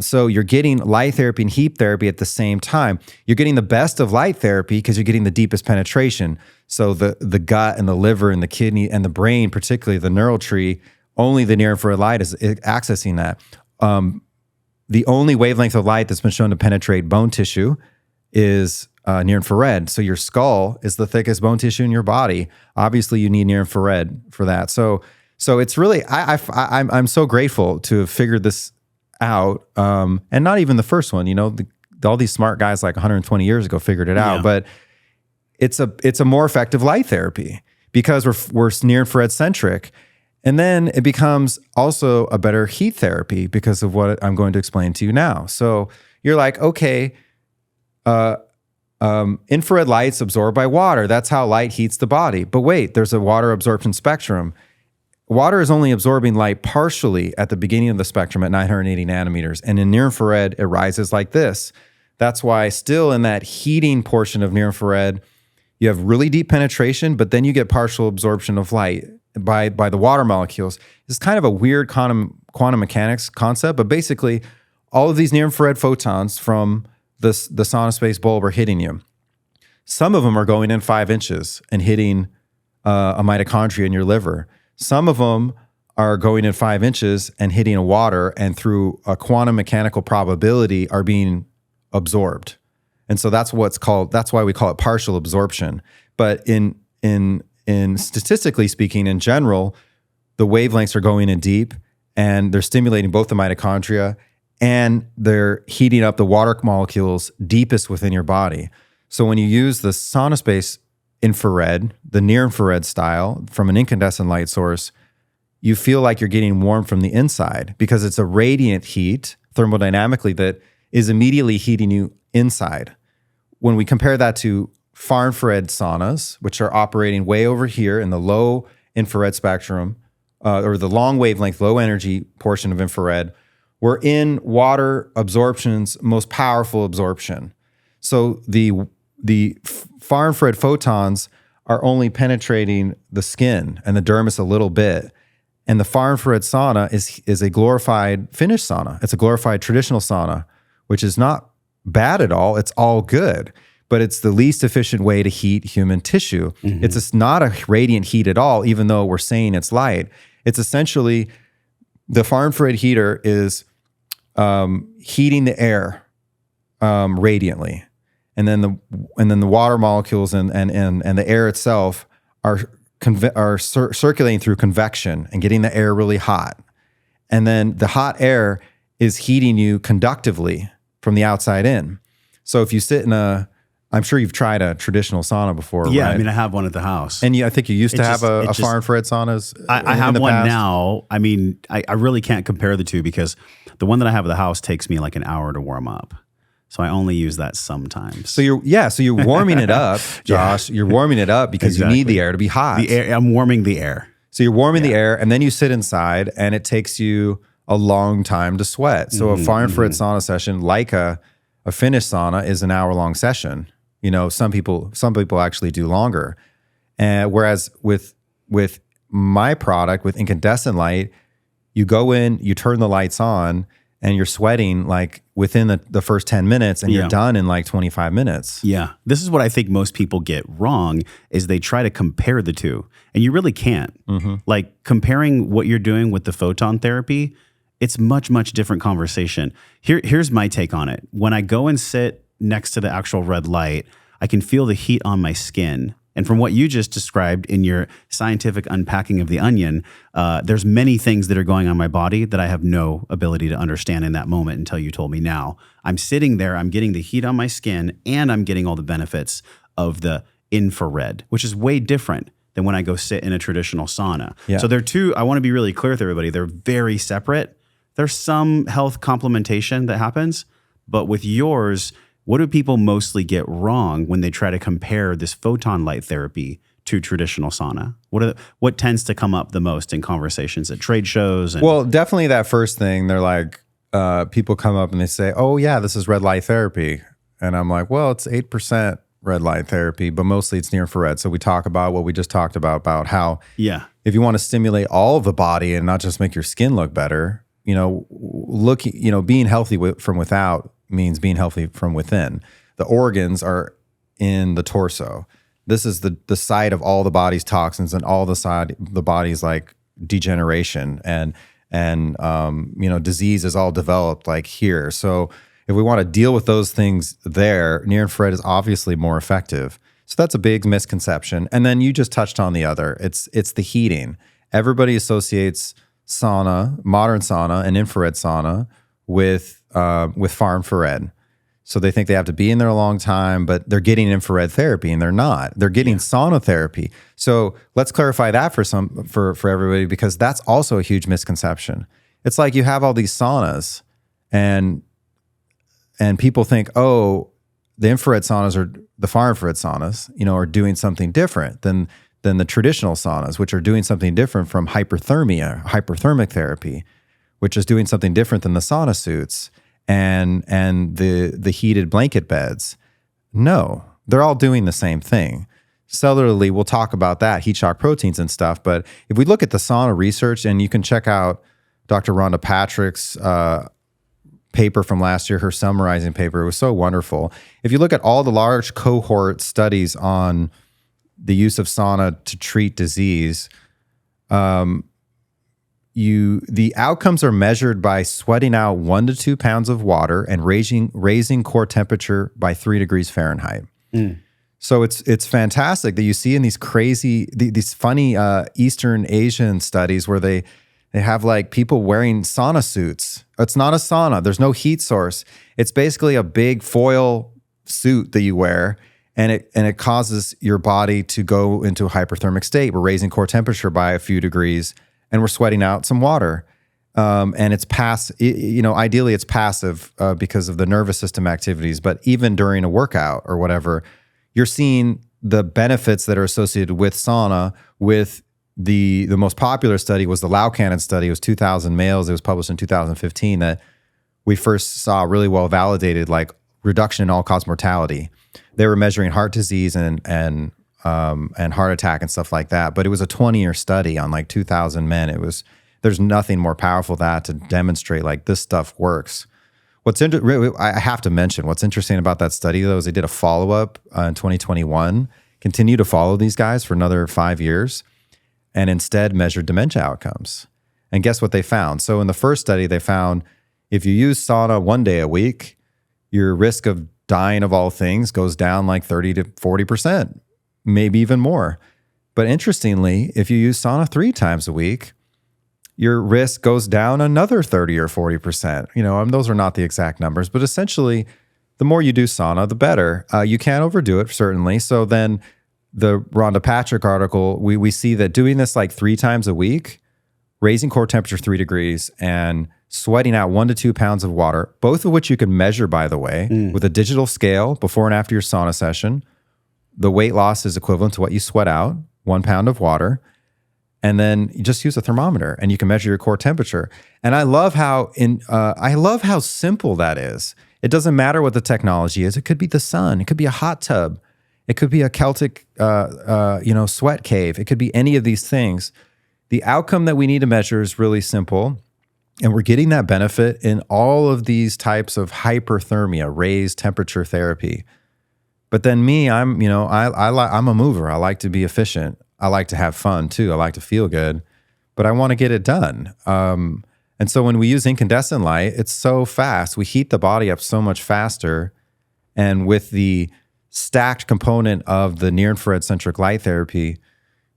So you're getting light therapy and heat therapy at the same time. You're getting the best of light therapy because you're getting the deepest penetration. So the gut and the liver and the kidney and the brain, particularly the neural tree, only the near infrared light is accessing that. The only wavelength of light that's been shown to penetrate bone tissue is near infrared. So your skull is the thickest bone tissue in your body. Obviously, you need near infrared for that. So it's really I'm so grateful to have figured this out, and not even the first one. You know, all these smart guys like 120 years ago figured it out. But it's a more effective light therapy because we're near infrared centric. And then it becomes also a better heat therapy because of what I'm going to explain to you now. So you're like, okay, infrared light's absorbed by water. That's how light heats the body. But wait, there's a water absorption spectrum. Water is only absorbing light partially at the beginning of the spectrum at 980 nanometers. And in near infrared, it rises like this. That's why still in that heating portion of near infrared, you have really deep penetration, but then you get partial absorption of light by the water molecules. It's kind of a weird quantum mechanics concept, but basically all of these near infrared photons from the SaunaSpace bulb are hitting you. Some of them are going in 5 inches and hitting a mitochondria in your liver. Some of them are going in 5 inches and hitting a water, and through a quantum mechanical probability are being absorbed. And so that's why we call it partial absorption. But in statistically speaking, in general, the wavelengths are going in deep and they're stimulating both the mitochondria and they're heating up the water molecules deepest within your body. So when you use the SaunaSpace infrared, the near infrared style from an incandescent light source, you feel like you're getting warm from the inside because it's a radiant heat thermodynamically that is immediately heating you inside. When we compare that to far infrared saunas, which are operating way over here in the low infrared spectrum, or the long wavelength, low energy portion of infrared, we're in water absorption's most powerful absorption. So the far infrared photons are only penetrating the skin and the dermis a little bit. And the far infrared sauna is a glorified Finnish sauna. It's a glorified traditional sauna, which is not bad at all. It's all good. But it's the least efficient way to heat human tissue. Mm-hmm. It's just not a radiant heat at all, even though we're saying it's light. It's essentially, the far infrared heater is heating the air radiantly. And then the water molecules and the air itself are circulating through convection and getting the air really hot. And then the hot air is heating you conductively from the outside in. So if you sit in I'm sure you've tried a traditional sauna before, yeah, right? I mean, I have one at the house. And I think you used to have a far infrared sauna. I have one now. I mean, I really can't compare the two because the one that I have at the house takes me like an hour to warm up. So I only use that sometimes. So you're warming it up, Josh. You're warming it up because you need the air to be hot. I'm warming the air. So you're warming the air, and then you sit inside, and it takes you a long time to sweat. So a far infrared sauna session, like a Finnish sauna, is an hour-long session. You know, some people actually do longer. Whereas with my product, with incandescent light, you go in, you turn the lights on, and you're sweating like within the first 10 minutes and you're done in like 25 minutes. Yeah. This is what I think most people get wrong is they try to compare the two, and you really can't. Like comparing what you're doing with the photon therapy, it's much, much different conversation. Here's my take on it. When I go and sit next to the actual red light, I can feel the heat on my skin. And from what you just described in your scientific unpacking of the onion, there's many things that are going on in my body that I have no ability to understand in that moment until you told me now. I'm sitting there, I'm getting the heat on my skin, and I'm getting all the benefits of the infrared, which is way different than when I go sit in a traditional sauna. Yeah. So they're two, I want to be really clear with everybody, they're very separate. There's some health complementation that happens, but with yours, what do people mostly get wrong when they try to compare this photon light therapy to traditional sauna? What tends to come up the most in conversations at trade shows? Well, definitely that first thing. They're like, people come up and they say, "Oh yeah, this is red light therapy," and I'm like, "Well, it's 8% red light therapy, but mostly it's near infrared." So we talk about what we just talked about how if you want to stimulate all of the body and not just make your skin look better, being healthy from without means being healthy from within. The organs are in the torso. This is the site of all the body's toxins and all the body's like degeneration and disease is all developed like here. So if we want to deal with those things there, near infrared is obviously more effective. So that's a big misconception. And then you just touched on the other. It's the heating. Everybody associates sauna, modern sauna, and infrared sauna with far infrared. So they think they have to be in there a long time, but they're getting infrared therapy and they're not. They're getting sauna therapy. So let's clarify that for everybody, because that's also a huge misconception. It's like you have all these saunas and people think, oh, the infrared saunas or the far infrared saunas, are doing something different than the traditional saunas, which are doing something different from hyperthermic therapy, which is doing something different than the sauna suits and the heated blanket beds. No, they're all doing the same thing. Cellularly, we'll talk about that, heat shock proteins and stuff. But if we look at the sauna research, and you can check out Dr. Rhonda Patrick's paper from last year, her summarizing paper, it was so wonderful. If you look at all the large cohort studies on the use of sauna to treat disease, the outcomes are measured by sweating out 1 to 2 pounds of water and raising core temperature by 3 degrees Fahrenheit. So it's fantastic that you see in these crazy, these funny Eastern Asian studies where they have like people wearing sauna suits. It's not a sauna. There's no heat source. It's basically a big foil suit that you wear, and it causes your body to go into a hyperthermic state. We're raising core temperature by a few degrees, and we're sweating out some water. And it's ideally it's passive because of the nervous system activities. But even during a workout or whatever, you're seeing the benefits that are associated with sauna. With the most popular study was the Laukanen study. It was 2,000 males. It was published in 2015 that we first saw really well validated, like reduction in all-cause mortality. They were measuring heart disease and heart attack and stuff like that. But it was a 20-year study on like 2,000 men. There's nothing more powerful than that to demonstrate like this stuff works. I have to mention what's interesting about that study though is they did a follow-up in 2021, continue to follow these guys for another 5 years, and instead measured dementia outcomes. And guess what they found? So in the first study, they found if you use sauna 1 day a week, your risk of dying of all things goes down like 30 to 40%, maybe even more. But interestingly, if you use sauna 3 times a week, your risk goes down another 30 or 40%. Those are not the exact numbers, but essentially, the more you do sauna, the better. You can't overdo it, certainly. So then the Rhonda Patrick article, we see that doing this like 3 times a week, raising core temperature 3 degrees and sweating out 1 to 2 pounds of water, both of which you can measure, by the way, with a digital scale before and after your sauna session. The weight loss is equivalent to what you sweat out, 1 pound of water. And then you just use a thermometer and you can measure your core temperature. And I love how simple that is. It doesn't matter what the technology is. It could be the sun. It could be a hot tub. It could be a Celtic, sweat cave. It could be any of these things. The outcome that we need to measure is really simple. And we're getting that benefit in all of these types of hyperthermia, raised temperature therapy. But then me, I'm a mover. I like to be efficient. I like to have fun too. I like to feel good, but I want to get it done. And so when we use incandescent light, it's so fast. We heat the body up so much faster. And with the stacked component of the near-infrared centric light therapy,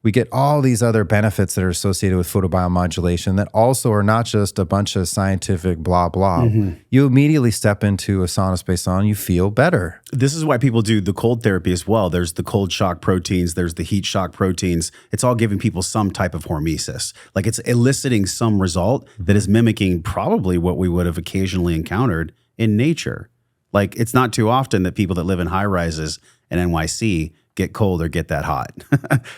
we get all these other benefits that are associated with photobiomodulation that also are not just a bunch of scientific blah, blah. You immediately step into a SaunaSpace on, you feel better. This is why people do the cold therapy as well. There's the cold shock proteins, there's the heat shock proteins. It's all giving people some type of hormesis. Like it's eliciting some result that is mimicking probably what we would have occasionally encountered in nature. Like it's not too often that people that live in high rises in NYC get cold or get that hot.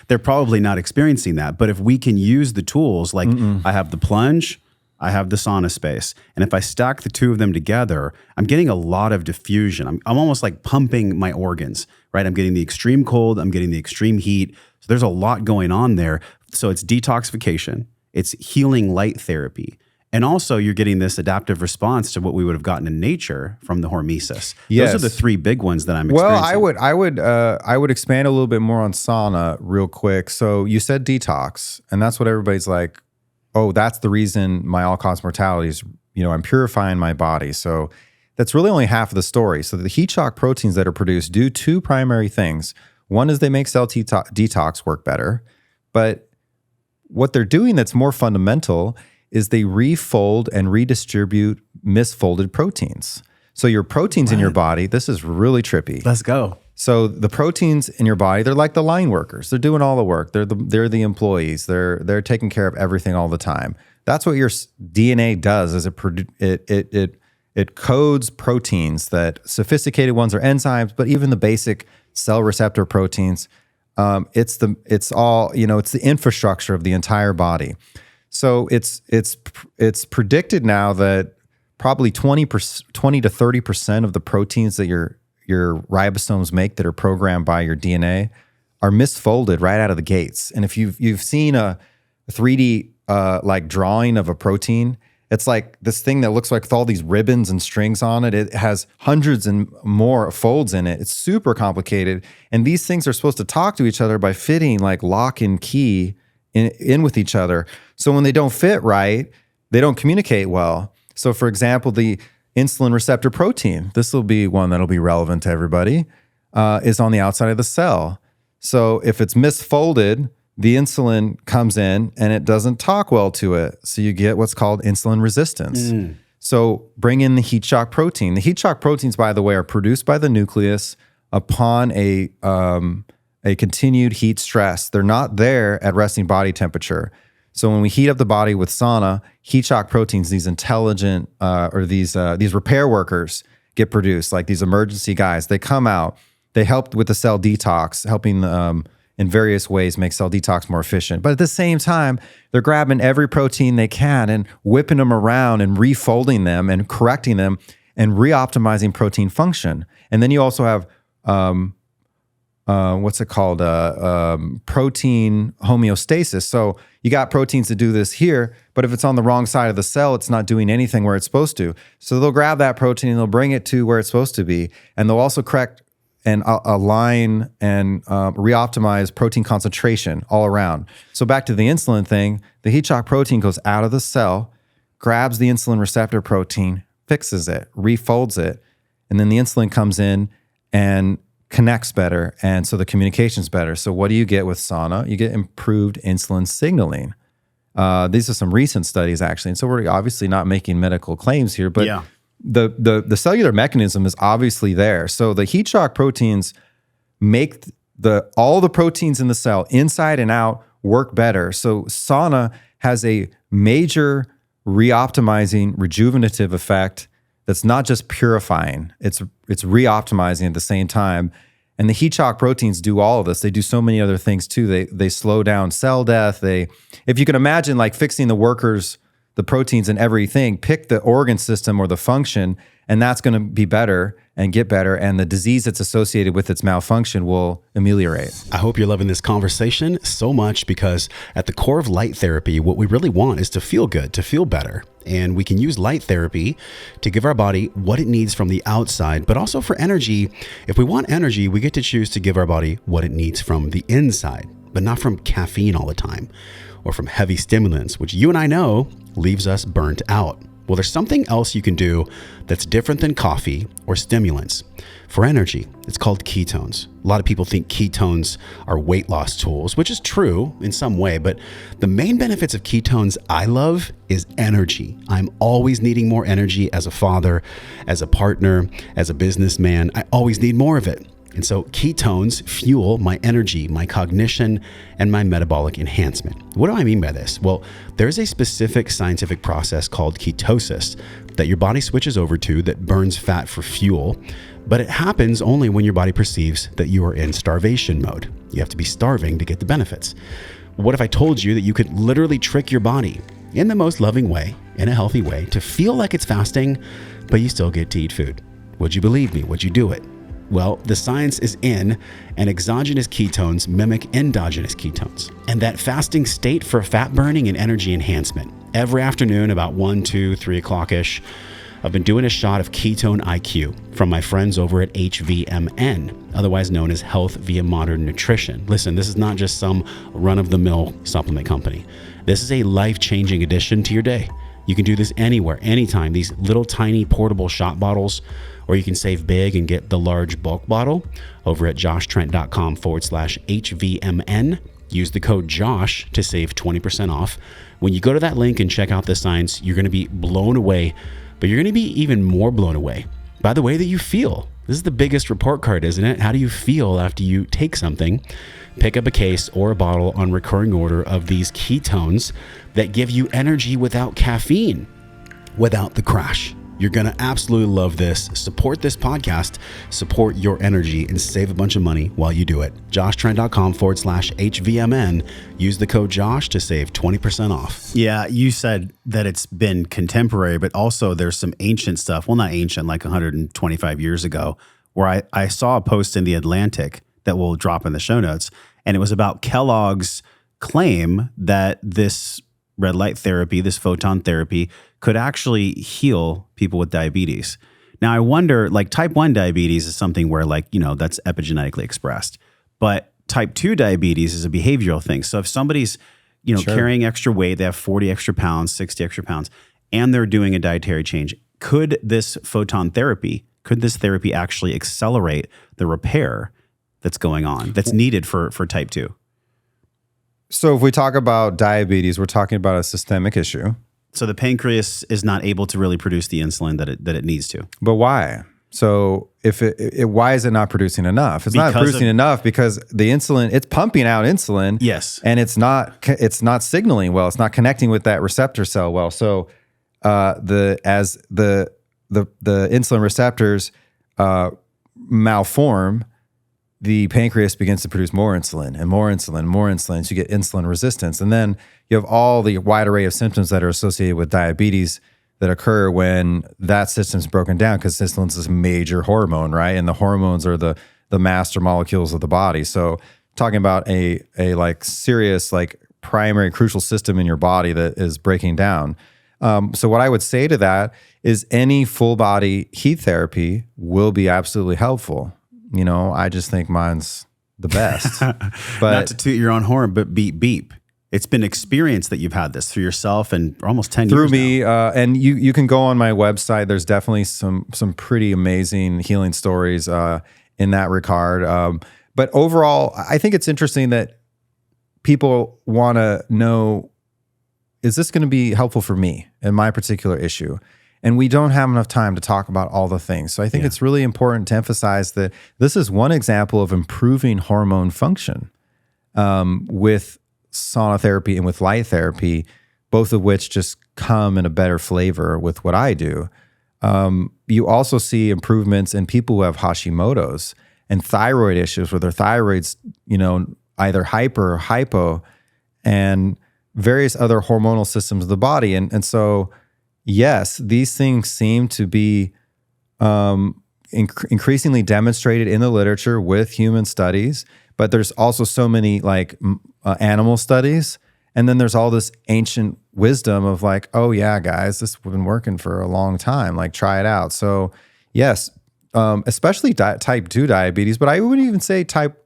They're probably not experiencing that. But if we can use the tools, like I have the plunge, I have the SaunaSpace, and if I stack the two of them together, I'm getting a lot of diffusion. I'm almost like pumping my organs, right? I'm getting the extreme cold, I'm getting the extreme heat. So there's a lot going on there. So it's detoxification, it's healing light therapy. And also you're getting this adaptive response to what we would have gotten in nature from the hormesis. Yes. Those are the three big ones that I'm experiencing. Well, I would expand a little bit more on sauna real quick. So you said detox, and that's what everybody's like, oh, that's the reason my all-cause mortality is, I'm purifying my body. So that's really only half of the story. So the heat shock proteins that are produced do two primary things. One is they make cell detox work better, but what they're doing that's more fundamental is they refold and redistribute misfolded proteins. So your proteins in your body, this is really trippy. Let's go. So the proteins in your body, they're like the line workers. They're doing all the work. They're the employees. They're taking care of everything all the time. That's what your DNA does. Is it codes proteins. That sophisticated ones are enzymes, but even the basic cell receptor proteins, it's the infrastructure of the entire body. So it's predicted now that probably 20 to 30% of the proteins that your ribosomes make that are programmed by your DNA are misfolded right out of the gates. And if you've seen a 3D like drawing of a protein, it's like this thing that looks like with all these ribbons and strings on it. It has hundreds and more folds in it. It's super complicated. And these things are supposed to talk to each other by fitting like lock and key in with each other. So when they don't fit right, they don't communicate well. So for example, the insulin receptor protein, this will be one that'll be relevant to everybody, is on the outside of the cell. So if it's misfolded, the insulin comes in and it doesn't talk well to it. So you get what's called insulin resistance. So bring in the heat shock protein. The heat shock proteins, by the way, are produced by the nucleus upon a continued heat stress. They're not there at resting body temperature. So when we heat up the body with sauna, heat shock proteins, these intelligent these repair workers get produced, like these emergency guys. They come out, they help with the cell detox, helping in various ways make cell detox more efficient. But at the same time, they're grabbing every protein they can and whipping them around and refolding them and correcting them and re-optimizing protein function. And then you also have protein homeostasis. So you got proteins to do this here, but if it's on the wrong side of the cell, it's not doing anything where it's supposed to. So they'll grab that protein and they'll bring it to where it's supposed to be. And they'll also correct and align and re-optimize protein concentration all around. So back to the insulin thing, the heat shock protein goes out of the cell, grabs the insulin receptor protein, fixes it, refolds it, and then the insulin comes in and connects better, and so the communication's better. So what do you get with sauna? You get improved insulin signaling. These are some recent studies, actually, and so we're obviously not making medical claims here, but the cellular mechanism is obviously there. So the heat shock proteins make all the proteins in the cell, inside and out, work better. So sauna has a major re-optimizing, rejuvenative effect that's not just purifying, it's re-optimizing at the same time. And the heat shock proteins do all of this. They do so many other things too. They slow down cell death. If you can imagine like fixing the workers' the proteins in everything, pick the organ system or the function, and that's going to be better and get better, and the disease that's associated with its malfunction will ameliorate. I hope you're loving this conversation so much, because at the core of light therapy, what we really want is to feel good, to feel better. And we can use light therapy to give our body what it needs from the outside, but also for energy. If we want energy, we get to choose to give our body what it needs from the inside, but not from caffeine all the time or from heavy stimulants, which you and I know leaves us burnt out. Well, there's something else you can do that's different than coffee or stimulants. For energy, it's called ketones. A lot of people think ketones are weight loss tools, which is true in some way, but the main benefits of ketones I love is energy. I'm always needing more energy as a father, as a partner, as a businessman. I always need more of it. And so ketones fuel my energy, my cognition, and my metabolic enhancement. What do I mean by this? Well, there's a specific scientific process called ketosis that your body switches over to that burns fat for fuel, but it happens only when your body perceives that you are in starvation mode. You have to be starving to get the benefits. What if I told you that you could literally trick your body in the most loving way, in a healthy way, to feel like it's fasting, but you still get to eat food? Would you believe me? Would you do it? Well, the science is in, and exogenous ketones mimic endogenous ketones, and that fasting state for fat burning and energy enhancement. Every afternoon, about 1, 2, 3 o'clock-ish, I've been doing a shot of Ketone IQ from my friends over at HVMN, otherwise known as Health Via Modern Nutrition. Listen, this is not just some run-of-the-mill supplement company. This is a life-changing addition to your day. You can do this anywhere, anytime. These little tiny portable shot bottles, or you can save big and get the large bulk bottle over at joshtrent.com/HVMN. Use the code JOSH to save 20% off. When you go to that link and check out the science, you're going to be blown away, but you're going to be even more blown away by the way that you feel. This is the biggest report card, isn't it? How do you feel after you take something? Pick up a case or a bottle on recurring order of these ketones that give you energy without caffeine, without the crash. You're going to absolutely love this. Support this podcast, support your energy, and save a bunch of money while you do it. joshtrent.com/HVMN. Use the code JOSH to save 20% off. Yeah, you said that it's been contemporary, but also there's some ancient stuff. Well, not ancient, like 125 years ago, where I saw a post in The Atlantic that we'll drop in the show notes, and it was about Kellogg's claim that this red light therapy, this photon therapy, could actually heal people with diabetes. Now, I wonder, like type 1 diabetes is something where that's epigenetically expressed, but type 2 diabetes is a behavioral thing. So if somebody's, sure, carrying extra weight, they have 40 extra pounds, 60 extra pounds, and they're doing a dietary change, could this therapy actually accelerate the repair that's going on, that's needed for type 2? So if we talk about diabetes, we're talking about a systemic issue. So the pancreas is not able to really produce the insulin that it needs to. But why? So if why is it not producing enough? It's not producing enough because the insulin, it's pumping out insulin. Yes. And it's not signaling well. It's not connecting with that receptor cell well. So as the insulin receptors malform, the pancreas begins to produce more insulin and more insulin, more insulin. So you get insulin resistance. And then you have all the wide array of symptoms that are associated with diabetes that occur when that system's broken down, because insulin's this major hormone, right? And the hormones are the master molecules of the body. So talking about a serious, primary crucial system in your body that is breaking down. So what I would say to that is any full body heat therapy will be absolutely helpful. I just think mine's the best. But not to toot your own horn, but beep, beep. It's been experienced that you've had this through yourself and almost 10 years through me. And you can go on my website. There's definitely some pretty amazing healing stories in that regard. But overall, I think it's interesting that people want to know, is this going to be helpful for me in my particular issue? And we don't have enough time to talk about all the things. So I think it's really important to emphasize that this is one example of improving hormone function with sauna therapy and with light therapy, both of which just come in a better flavor with what I do. You also see improvements in people who have Hashimoto's and thyroid issues where their thyroid's, either hyper or hypo. And various other hormonal systems of the body. And so, yes, these things seem to be increasingly demonstrated in the literature with human studies, but there's also so many like animal studies. And then there's all this ancient wisdom of like, oh yeah, guys, this has been working for a long time. Like try it out. So yes, especially type 2 diabetes, but I wouldn't even say type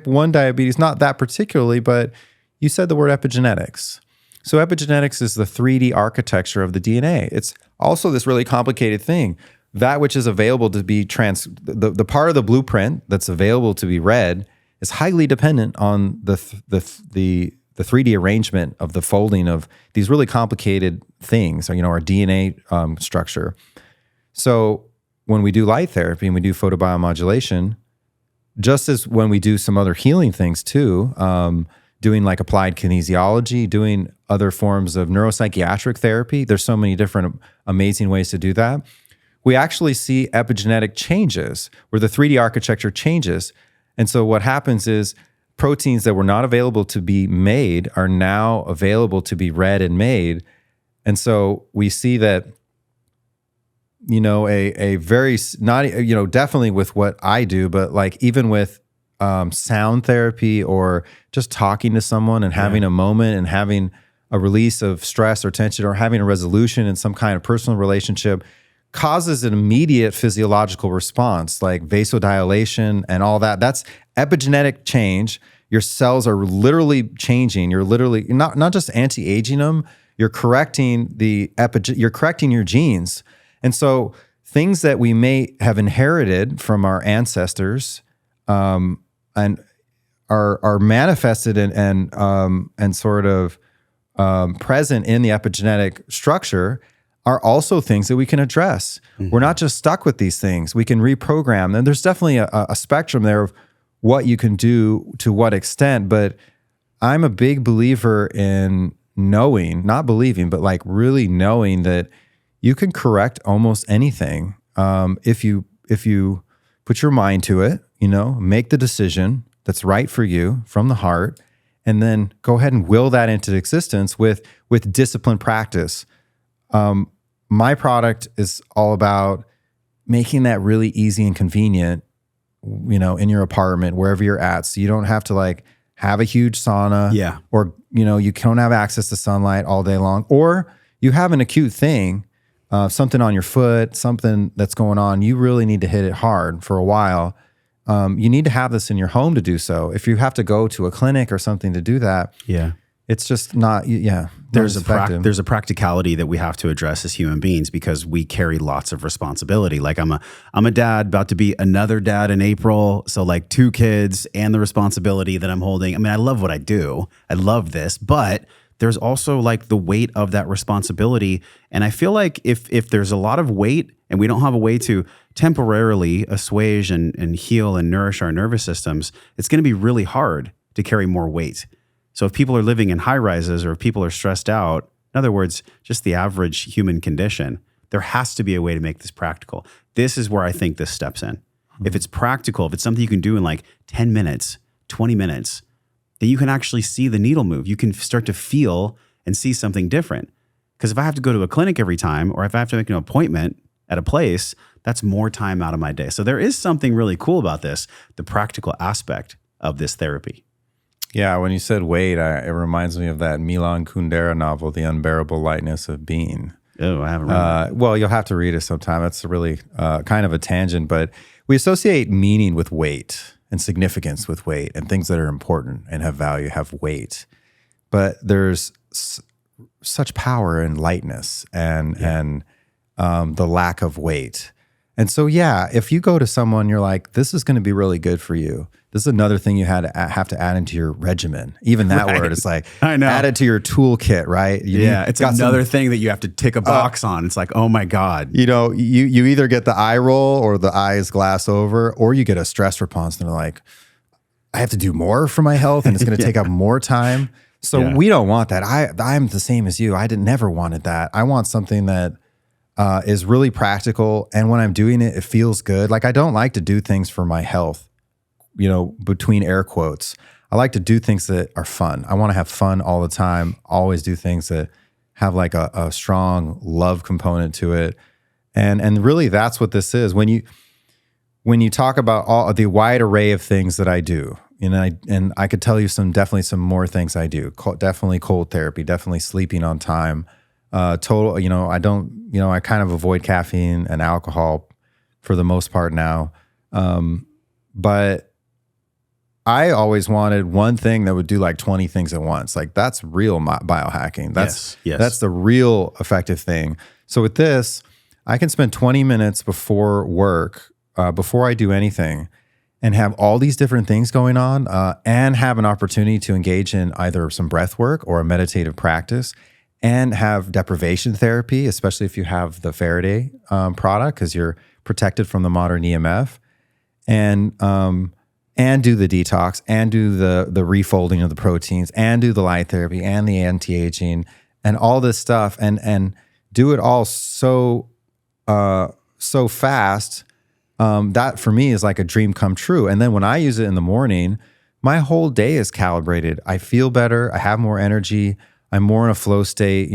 1 diabetes, not that particularly, but you said the word epigenetics. So epigenetics is the 3D architecture of the DNA. It's also this really complicated thing. That which is available to be the part of the blueprint that's available to be read is highly dependent on the 3D arrangement of the folding of these really complicated things, or, our DNA structure. So when we do light therapy and we do photobiomodulation, just as when we do some other healing things too, doing like applied kinesiology, doing other forms of neuropsychiatric therapy, there's so many different amazing ways to do that. We actually see epigenetic changes where the 3D architecture changes. And so what happens is proteins that were not available to be made are now available to be read and made. And so we see that, a very, not, definitely with what I do, but like even with sound therapy or just talking to someone and having a moment and having a release of stress or tension or having a resolution in some kind of personal relationship causes an immediate physiological response like vasodilation and all that. That's epigenetic change. Your cells are literally changing. You're literally not just anti-aging them, you're correcting you're correcting your genes. And so things that we may have inherited from our ancestors and are manifested and sort of present in the epigenetic structure are also things that we can address. Mm-hmm. We're not just stuck with these things. We can reprogram them. There's definitely a spectrum there of what you can do to what extent, but I'm a big believer in knowing, not believing, but like really knowing that you can correct almost anything if you put your mind to it, make the decision that's right for you from the heart, and then go ahead and will that into existence with disciplined practice. My product is all about making that really easy and convenient, in your apartment, wherever you're at. So you don't have to like have a huge sauna or, you don't have access to sunlight all day long, or you have an acute thing, something on your foot, something that's going on. You really need to hit it hard for a while. You need to have this in your home to do so. If you have to go to a clinic or something to do that, it's just not, There's a practicality that we have to address as human beings because we carry lots of responsibility. Like I'm a dad, about to be another dad in April. So like 2 kids and the responsibility that I'm holding. I mean, I love what I do. I love this, but there's also like the weight of that responsibility. And I feel like if there's a lot of weight and we don't have a way to temporarily assuage and heal and nourish our nervous systems, it's going to be really hard to carry more weight. So if people are living in high rises or if people are stressed out, in other words, just the average human condition, there has to be a way to make this practical. This is where I think this steps in. Mm-hmm. If it's practical, if it's something you can do in like 10 minutes, 20 minutes, then you can actually see the needle move. You can start to feel and see something different. Because if I have to go to a clinic every time, or if I have to make an appointment at a place, that's more time out of my day. So there is something really cool about this, the practical aspect of this therapy. Yeah, when you said weight, it reminds me of that Milan Kundera novel, The Unbearable Lightness of Being. Oh, I haven't read it. Well, you'll have to read it sometime. It's really kind of a tangent, but we associate meaning with weight and significance with weight, and things that are important and have value have weight. But there's such power in lightness and the lack of weight. And so, if you go to someone, you're like, this is going to be really good for you. This is another thing you have to add into your regimen. Even that word is like, I know. Add it to your toolkit, right? It's another thing that you have to tick a box on. It's like, oh my God. You either get the eye roll or the eyes glass over, or you get a stress response and they're like, I have to do more for my health and it's going to take up more time. So we don't want that. I'm the same as you. never wanted that. I want something that is really practical. And when I'm doing it, it feels good. Like I don't like to do things for my health, between air quotes. I like to do things that are fun. I want to have fun all the time. Always do things that have like a strong love component to it. And really that's what this is. When you talk about all the wide array of things that I do, and I could tell you definitely some more things I do. Definitely cold therapy, definitely sleeping on time. I kind of avoid caffeine and alcohol for the most part now. But I always wanted one thing that would do like 20 things at once. Like that's real biohacking. That's the real effective thing. So with this, I can spend 20 minutes before work, before I do anything, and have all these different things going on, and have an opportunity to engage in either some breath work or a meditative practice, and have deprivation therapy, especially if you have the Faraday product, because you're protected from the modern EMF, and do the detox, and do the refolding of the proteins, and do the light therapy, and the anti-aging, and all this stuff, and do it all so fast. That for me is like a dream come true. And then when I use it in the morning, my whole day is calibrated. I feel better. I have more energy. I'm more in a flow state.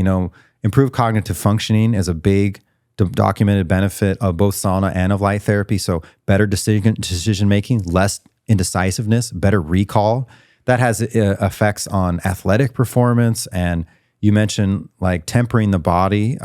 Improved cognitive functioning is a big documented benefit of both sauna and of light therapy. So better decision making, less indecisiveness, better recall. That has effects on athletic performance. And you mentioned like tempering the body.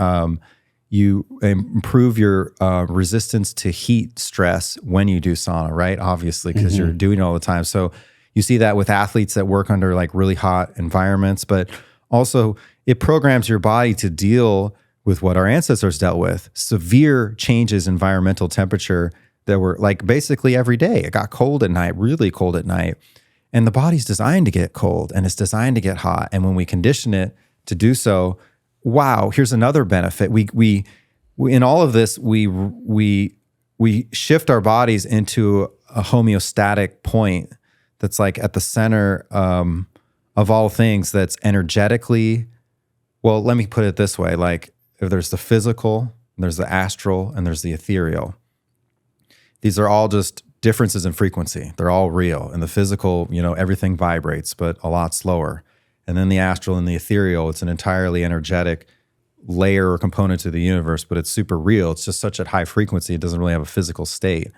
You improve your resistance to heat stress when you do sauna, right? Obviously, because you're doing it all the time. So you see that with athletes that work under like really hot environments, but also it programs your body to deal with what our ancestors dealt with, severe changes in environmental temperature that were like basically every day. It got cold at night, really cold at night. And the body's designed to get cold and it's designed to get hot. And when we condition it to do so, wow, here's another benefit. We in all of this, we shift our bodies into a homeostatic point that's like at the center of all things, that's energetically, well, let me put it this way. Like if there's the physical, there's the astral, and there's the ethereal. These are all just differences in frequency. They're all real. In the physical, everything vibrates, but a lot slower. And then the astral and the ethereal, it's an entirely energetic layer or component to the universe, but it's super real. It's just such a high frequency, it doesn't really have a physical state.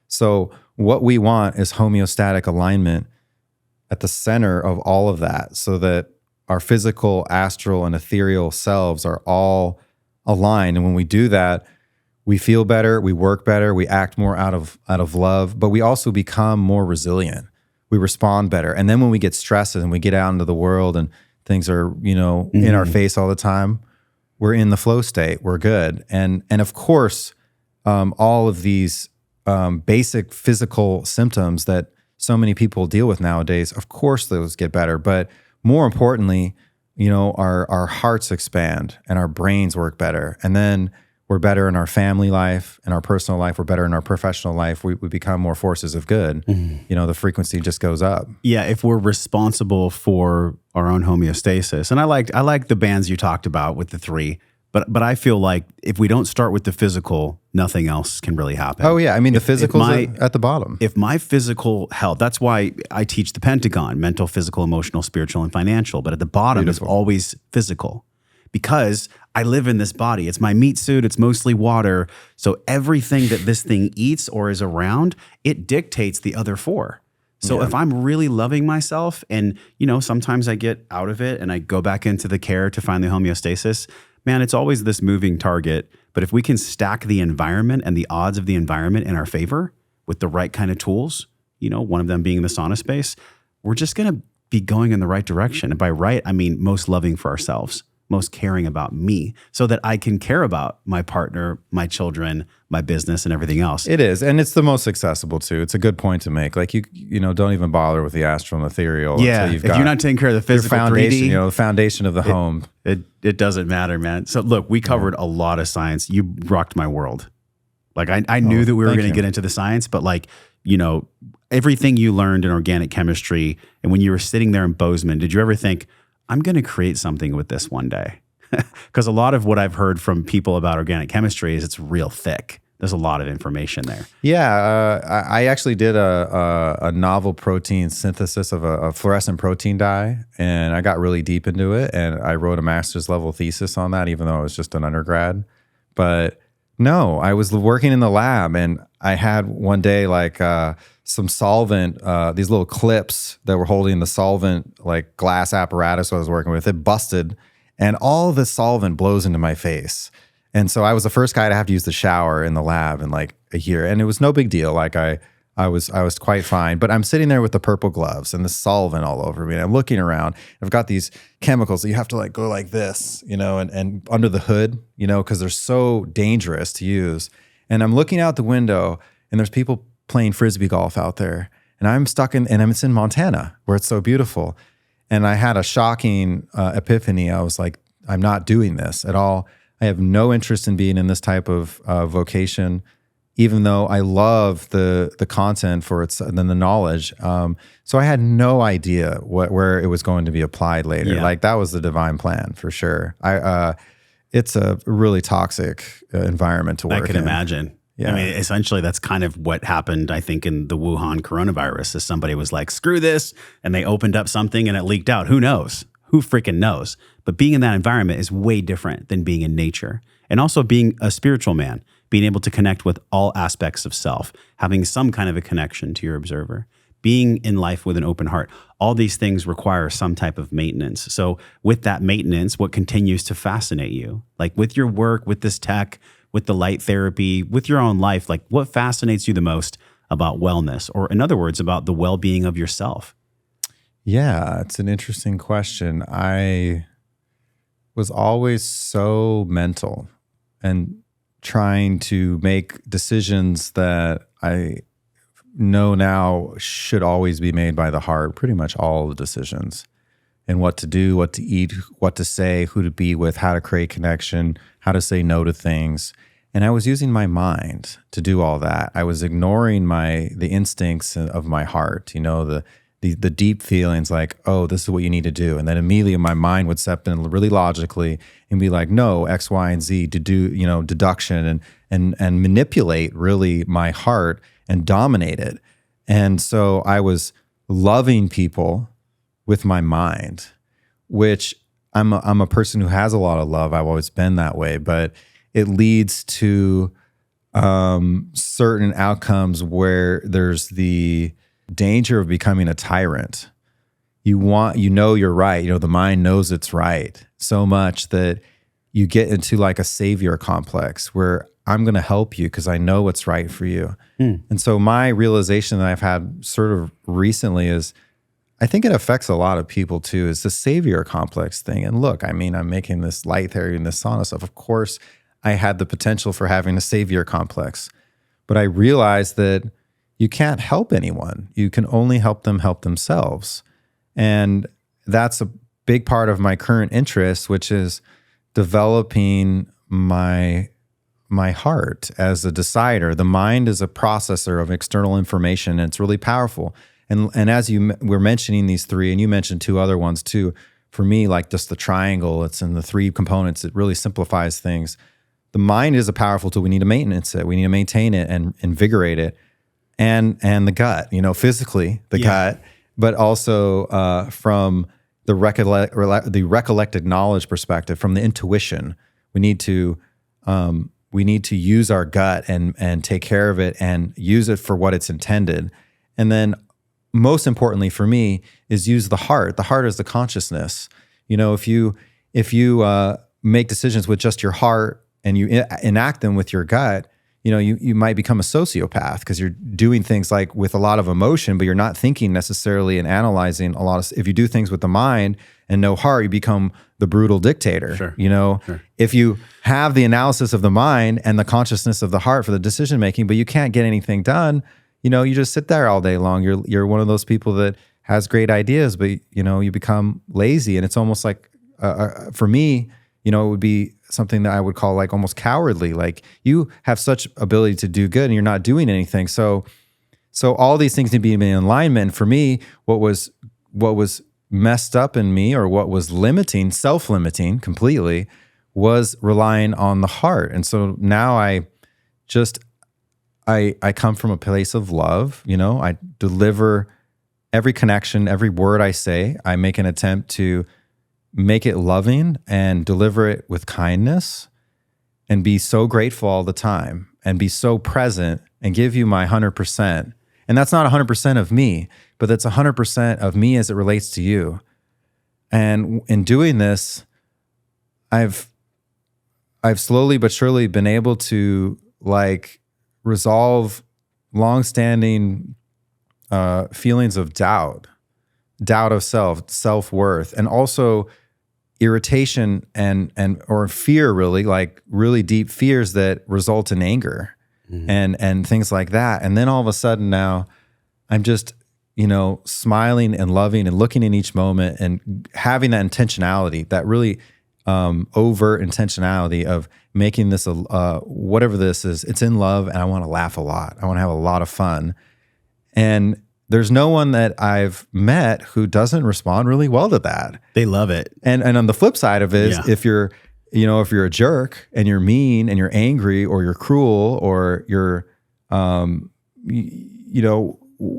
So what we want is homeostatic alignment at the center of all of that, so that our physical, astral, and ethereal selves are all aligned. And when we do that, we feel better, we work better, we act more out of love, but we also become more resilient. We respond better. And then when we get stressed and we get out into the world and things are, in our face all the time, we're in the flow state, we're good. And of course, all of these basic physical symptoms that so many people deal with nowadays, of course those get better. But more importantly, our hearts expand and our brains work better. And then we're better in our family life, in our personal life. We're better in our professional life. We become more forces of good. The frequency just goes up. Yeah, if we're responsible for our own homeostasis. And I like the bands you talked about with the three, but I feel like if we don't start with the physical, nothing else can really happen. Oh yeah, I mean the physical's at the bottom. If my physical health, that's why I teach the Pentagon: mental, physical, emotional, spiritual, and financial. But at the bottom is always physical. Because I live in this body. It's my meat suit. It's mostly water. So everything that this thing eats or is around, it dictates the other four. So if I'm really loving myself and, sometimes I get out of it and I go back into the care to find the homeostasis, man, it's always this moving target. But if we can stack the environment and the odds of the environment in our favor with the right kind of tools, one of them being the SaunaSpace, we're just going to be going in the right direction. And by right, I mean most loving for ourselves, most caring about me, so that I can care about my partner, my children, my business, and everything else. It is. And it's the most accessible too. It's a good point to make. Like you don't even bother with the astral and ethereal. Yeah. If you're not taking care of the physical foundation, 3D, the foundation of the home. It doesn't matter, man. So look, we covered a lot of science. You rocked my world. Like I knew that we were going to get into the science, but everything you learned in organic chemistry, and when you were sitting there in Bozeman, did you ever think, I'm going to create something with this one day? Because a lot of what I've heard from people about organic chemistry is it's real thick. There's a lot of information there. Yeah, I actually did a novel protein synthesis of a fluorescent protein dye, and I got really deep into it, and I wrote a master's level thesis on that, even though I was just an undergrad. But no, I was working in the lab, and I had one day like some solvent, these little clips that were holding the solvent, like glass apparatus I was working with. It busted, and all the solvent blows into my face. And so I was the first guy to have to use the shower in the lab in like a year, and it was no big deal. Like I was quite fine, but I'm sitting there with the purple gloves and the solvent all over me. And I'm looking around. I've got these chemicals that you have to like go like this, and under the hood, because they're so dangerous to use. And I'm looking out the window, and there's people playing frisbee golf out there, and I'm stuck in, and it's in Montana where it's so beautiful. And I had a shocking epiphany. I was like, I'm not doing this at all. I have no interest in being in this type of vocation, even though I love the content for its and the knowledge. So I had no idea where it was going to be applied later. Yeah. Like that was the divine plan for sure. It's a really toxic environment to work in. I can imagine. Yeah. I mean, essentially that's kind of what happened, I think, in the Wuhan coronavirus, is somebody was like, screw this, and they opened up something and it leaked out. Who knows? Who freaking knows? But being in that environment is way different than being in nature. And also being a spiritual man, being able to connect with all aspects of self, having some kind of a connection to your observer, being in life with an open heart. All these things require some type of maintenance. So with that maintenance, what continues to fascinate you? Like with your work, with this tech, with the light therapy, with your own life, like what fascinates you the most about wellness? Or in other words, about the well-being of yourself? Yeah, it's an interesting question. I was always so mental and trying to make decisions that I know now should always be made by the heart, pretty much all the decisions, and what to do, what to eat, what to say, who to be with, how to create connection, how to say no to things. And I was using my mind to do all that. I was ignoring the instincts of my heart, the deep feelings like, oh, this is what you need to do. And then immediately my mind would step in really logically and be like, no, X, Y, and Z, to do, deduction and manipulate really my heart and dominate it. And so I was loving people with my mind, which I'm a person who has a lot of love. I've always been that way, but it leads to certain outcomes where there's the danger of becoming a tyrant. You're right. The mind knows it's right so much that you get into like a savior complex where I'm going to help you because I know what's right for you. And so my realization that I've had sort of recently is, I think it affects a lot of people too, is the savior complex thing. And look, I mean, I'm making this light therapy and this sauna stuff. Of course, I had the potential for having a savior complex, but I realized that you can't help anyone. You can only help them help themselves. And that's a big part of my current interest, which is developing my heart as a decider. The mind is a processor of external information, and it's really powerful. And as we're mentioning these three, and you mentioned two other ones too, for me, like just the triangle, it's in the three components, it really simplifies things. The mind is a powerful tool. We need to maintenance it. We need to maintain it and invigorate it. And the gut, physically the gut, but also from the recollected knowledge perspective, from the intuition, we need to use our gut and take care of it and use it for what it's intended. And then most importantly for me is use the heart. The heart is the consciousness. If you make decisions with just your heart and you enact them with your gut, you might become a sociopath because you're doing things like with a lot of emotion, but you're not thinking necessarily and analyzing a lot of. If you do things with the mind and no heart, you become the brutal dictator. Sure. Sure. If you have the analysis of the mind and the consciousness of the heart for the decision making, but you can't get anything done, you just sit there all day long. You're one of those people that has great ideas, but you become lazy, and it's almost like for me, it would be something that I would call like almost cowardly. Like you have such ability to do good and you're not doing anything. So all these things need to be in alignment. For me, what was messed up in me, or what was self-limiting completely, was relying on the heart. And so now I just I come from a place of love. I deliver every connection, every word I say. I make an attempt to make it loving and deliver it with kindness and be so grateful all the time and be so present and give you my 100%. And that's not 100% of me, but that's 100% of me as it relates to you. And in doing this, I've slowly but surely been able to resolve longstanding feelings of doubt of self-worth, and also irritation or fear, really deep fears that result in anger and things like that. And then all of a sudden now I'm just, smiling and loving and looking in each moment and having that intentionality, that really overt intentionality of making this whatever this is, it's in love, and I want to laugh a lot. I want to have a lot of fun. And there's no one that I've met who doesn't respond really well to that. They love it. And on the flip side of it is, if you're a jerk and you're mean and you're angry or you're cruel or you're,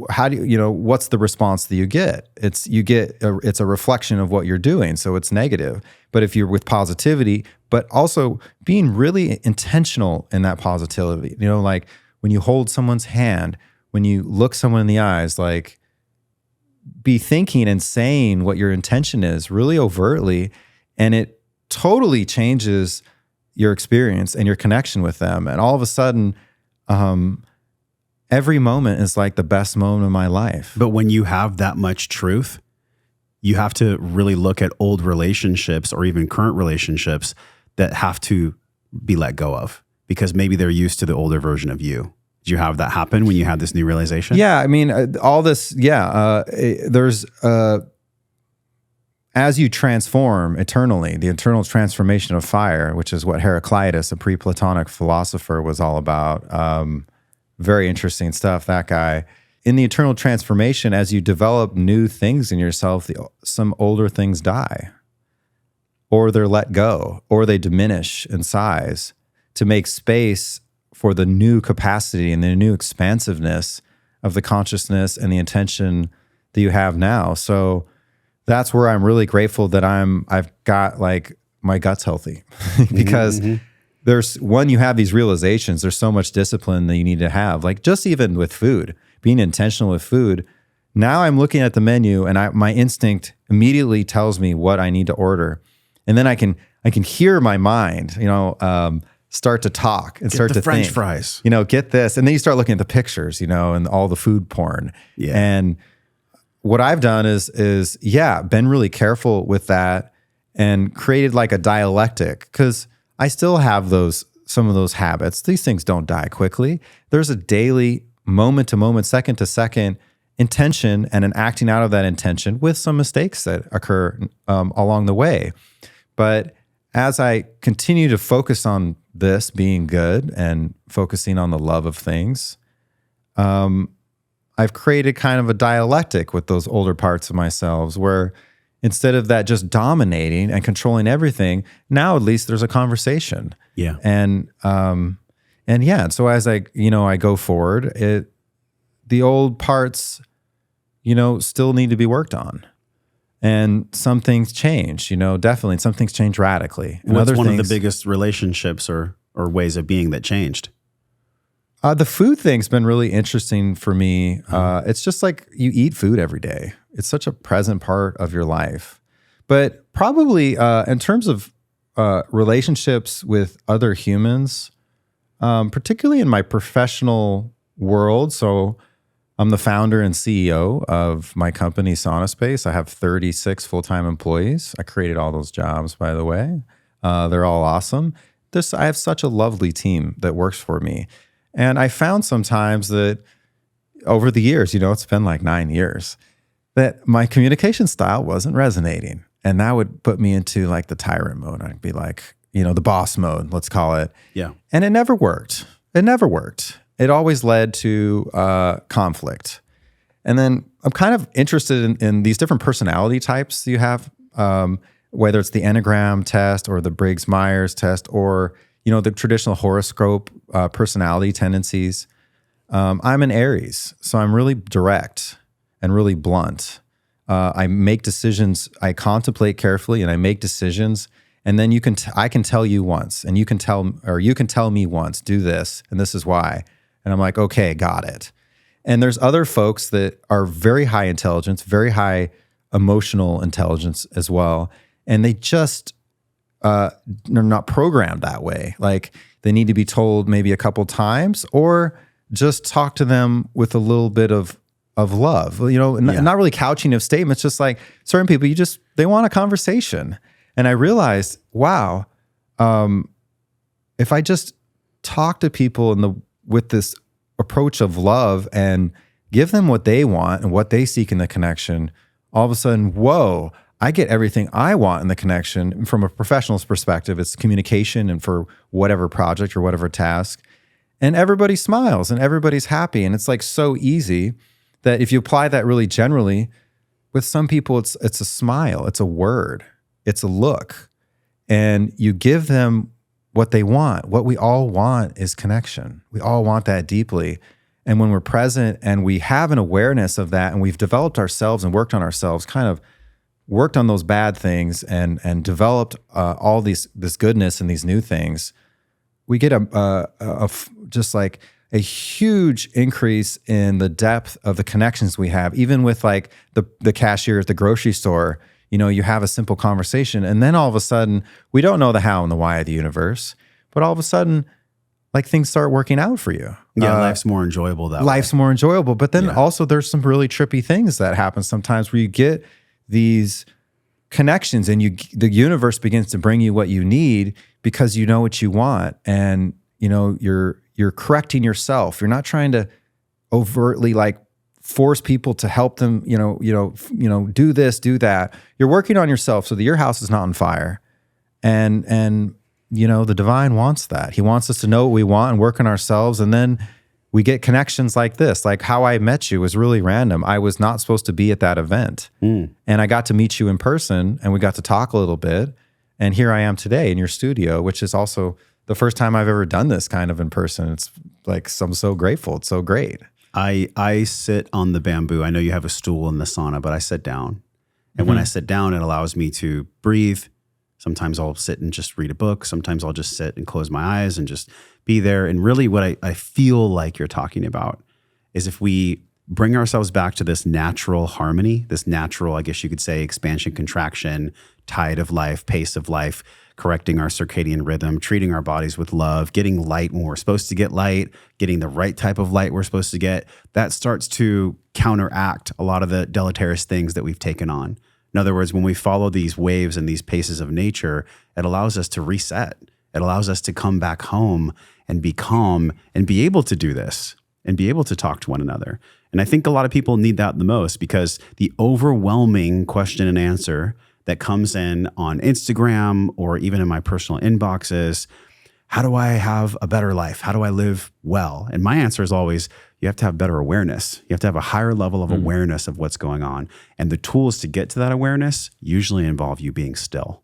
how do what's the response that you get? It's a reflection of what you're doing. So it's negative. But if you're with positivity, but also being really intentional in that positivity, like when you hold someone's hand, when you look someone in the eyes, be thinking and saying what your intention is really overtly, and it totally changes your experience and your connection with them. And all of a sudden, every moment is like the best moment of my life. But when you have that much truth, you have to really look at old relationships or even current relationships that have to be let go of, because maybe they're used to the older version of you. Did you have that happen when you had this new realization? Yeah, I mean, all this, there's, as you transform eternally, the eternal transformation of fire, which is what Heraclitus, a pre-Platonic philosopher, was all about. Very interesting stuff, that guy. In the eternal transformation, as you develop new things in yourself, some older things die, or they're let go, or they diminish in size to make space for the new capacity and the new expansiveness of the consciousness and the intention that you have now. So that's where I'm really grateful that I've got my gut's healthy because there's you have these realizations, there's so much discipline that you need to have, just even with food, being intentional with food. Now I'm looking at the menu and my instinct immediately tells me what I need to order. And then I can hear my mind, start to talk and start to French think, fries, get this. And then you start looking at the pictures, and all the food porn. Yeah. And what I've done is been really careful with that and created a dialectic, because I still have some of those habits. These things don't die quickly. There's a daily, moment to moment, second to second intention and an acting out of that intention with some mistakes that occur along the way. But as I continue to focus on this being good and focusing on the love of things, I've created kind of a dialectic with those older parts of myself where instead of that just dominating and controlling everything, now at least there's a conversation. Yeah. And so as I go forward, the old parts, still need to be worked on. And some things change, definitely. Some things change radically. And what's one of the biggest relationships or ways of being that changed? The food thing's been really interesting for me. It's just like you eat food every day. It's such a present part of your life. But probably in terms of relationships with other humans, particularly in my professional world. So I'm the founder and CEO of my company, SaunaSpace. I have 36 full-time employees. I created all those jobs, by the way. They're all awesome. I have such a lovely team that works for me. And I found sometimes that over the years, it's been 9 years, that my communication style wasn't resonating. And that would put me into the tyrant mode. I'd be the boss mode, let's call it. Yeah. And it never worked. It always led to conflict. And then I'm kind of interested in these different personality types you have, whether it's the Enneagram test or the Briggs-Myers test or, the traditional horoscope personality tendencies. I'm an Aries, so I'm really direct and really blunt. I make decisions, I contemplate carefully, and I make decisions. And then I can tell you once, and you can tell me once, do this, and this is why. And I'm like, okay, got it. And there's other folks that are very high intelligence, very high emotional intelligence as well, and they just they're not programmed that way. Like they need to be told maybe a couple times, or just talk to them with a little bit of love. Not really couching of statements, just like certain people, they want a conversation. And I realized, wow, if I just talk to people with this approach of love and give them what they want and what they seek in the connection, all of a sudden, whoa, I get everything I want in the connection. From a professional's perspective, it's communication and for whatever project or whatever task. And everybody smiles and everybody's happy. And it's like so easy that if you apply that really generally, with some people, it's a smile, it's a word, it's a look. And you give them what they want. What we all want is connection. We all want that deeply. And when we're present and we have an awareness of that, and we've developed ourselves and worked on ourselves, kind of worked on those bad things and developed all this goodness and these new things, we get just like a huge increase in the depth of the connections we have, even with like the cashier at the grocery store. You have a simple conversation, and then all of a sudden, we don't know the how and the why of the universe, but all of a sudden, like things start working out for you. Yeah, life's more enjoyable that way. Life's more enjoyable, but then also there's some really trippy things that happen sometimes where you get these connections, and the universe begins to bring you what you need because you know what you want, and you're correcting yourself. You're not trying to overtly like force people to help them, do this, do that. You're working on yourself so that your house is not on fire. And the divine wants that. He wants us to know what we want and work on ourselves. And then we get connections like this. Like how I met you was really random. I was not supposed to be at that event. And I got to meet you in person, and we got to talk a little bit. And here I am today in your studio, which is also the first time I've ever done this kind of in person. It's like, I'm so grateful. It's so great. I sit on the bamboo. I know you have a stool in the sauna, but I sit down. And when I sit down, it allows me to breathe. Sometimes I'll sit and just read a book. Sometimes I'll just sit and close my eyes and just be there. And really what I feel like you're talking about is if we bring ourselves back to this natural harmony, this natural, I guess you could say, expansion, contraction, tide of life, pace of life, correcting our circadian rhythm, treating our bodies with love, getting light when we're supposed to get light, getting the right type of light we're supposed to get, that starts to counteract a lot of the deleterious things that we've taken on. In other words, when we follow these waves and these paces of nature, it allows us to reset. It allows us to come back home and be calm and be able to do this and be able to talk to one another. And I think a lot of people need that the most, because the overwhelming question and answer that comes in on Instagram or even in my personal inboxes, how do I have a better life? How do I live well? And my answer is always, you have to have better awareness. You have to have a higher level of awareness of what's going on. And the tools to get to that awareness usually involve you being still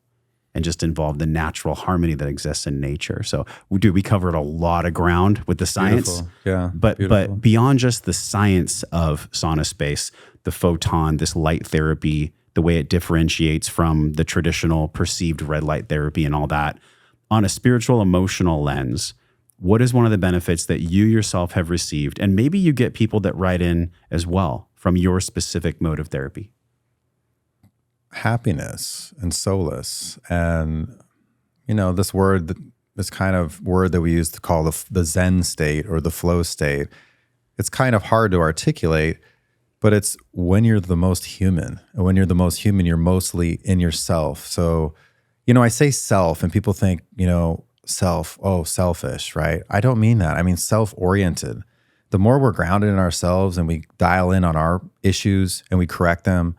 and just involve the natural harmony that exists in nature. So we covered a lot of ground with the science. Beautiful. Yeah, but beyond just the science of SaunaSpace, the Photon, this light therapy, the way it differentiates from the traditional perceived red light therapy and all that, on a spiritual, emotional lens, what is one of the benefits that you yourself have received? And maybe you get people that write in as well from your specific mode of therapy. Happiness and solace. And, this word, this kind of word that we use to call the Zen state or the flow state, it's kind of hard to articulate, but it's when you're the most human. And when you're the most human, you're mostly in yourself. So, I say self and people think, self, oh, selfish, right? I don't mean that. I mean self-oriented. The more we're grounded in ourselves and we dial in on our issues and we correct them,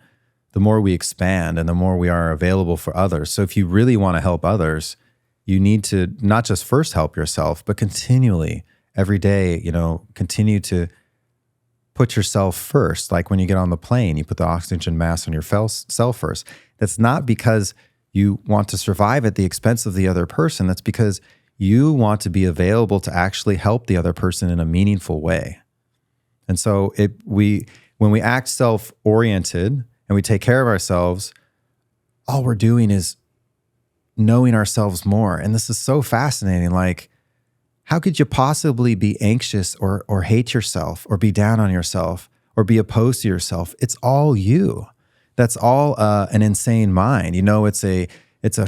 the more we expand and the more we are available for others. So if you really want to help others, you need to not just first help yourself, but continually, every day, continue to put yourself first. Like when you get on the plane, you put the oxygen mask on yourself first. That's not because you want to survive at the expense of the other person. That's because you want to be available to actually help the other person in a meaningful way. And so when we act self-oriented and we take care of ourselves, all we're doing is knowing ourselves more. And this is so fascinating. Like, how could you possibly be anxious or hate yourself or be down on yourself or be opposed to yourself? It's all you. That's all an insane mind. You know, it's a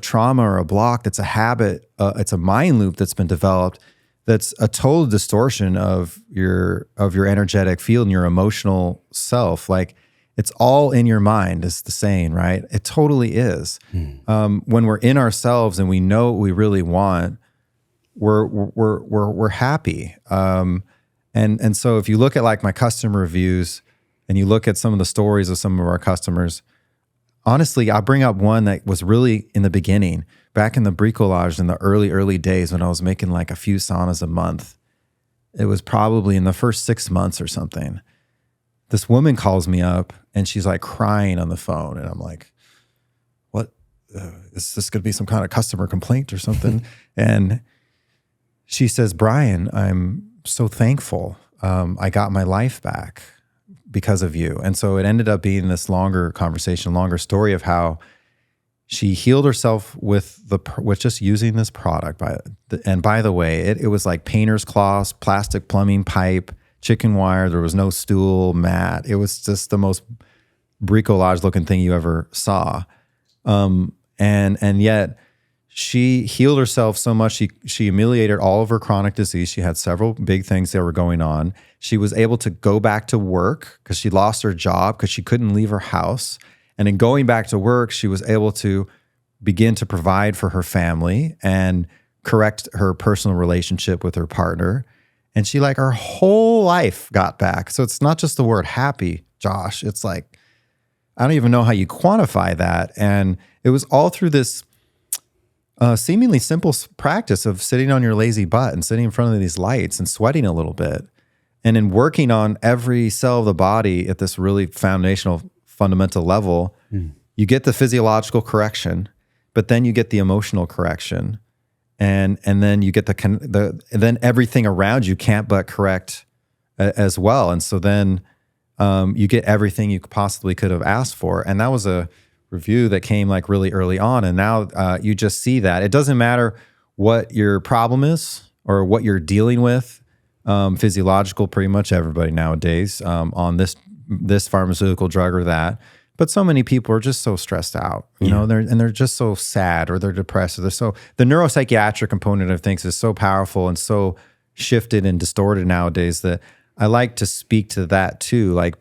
trauma or a block. That's a habit. It's a mind loop that's been developed. That's a total distortion of your energetic field and your emotional self. Like, it's all in your mind, is the saying, right? It totally is. When we're in ourselves and we know what we really want, we're happy. And so if you look at like my customer reviews and you look at some of the stories of some of our customers, honestly, I'll bring up one that was really in the beginning, back in the bricolage in the early days when I was making like a few saunas a month. It was probably in the first 6 months or something. This woman calls me up and she's like crying on the phone. And I'm like, what? Is this going to be some kind of customer complaint or something? And she says, Brian, I'm so thankful. I got my life back because of you. And so it ended up being this longer conversation, longer story of how she healed herself with just using this product. And by the way, it was like painter's cloths, plastic plumbing pipe, chicken wire. There was no stool, mat. It was just the most bricolage looking thing you ever saw. And yet she healed herself so much. She ameliorated all of her chronic disease. She had several big things that were going on. She was able to go back to work because she lost her job because she couldn't leave her house. And in going back to work, she was able to begin to provide for her family and correct her personal relationship with her partner. And she, like, her whole life got back. So it's not just the word happy, Josh. It's like, I don't even know how you quantify that. And it was all through this seemingly simple practice of sitting on your lazy butt and sitting in front of these lights and sweating a little bit. And in working on every cell of the body at this really foundational, fundamental level, you get the physiological correction, but then you get the emotional correction. And then you get then everything around you can't but correct as well. And so then you get everything you possibly could have asked for. And that was a review that came like really early on. And now you just see that. It doesn't matter what your problem is or what you're dealing with, physiological, pretty much everybody nowadays on this pharmaceutical drug or that. But so many people are just so stressed out, you know, they're just so sad or they're depressed. Or the neuropsychiatric component of things is so powerful and so shifted and distorted nowadays that I like to speak to that too. Like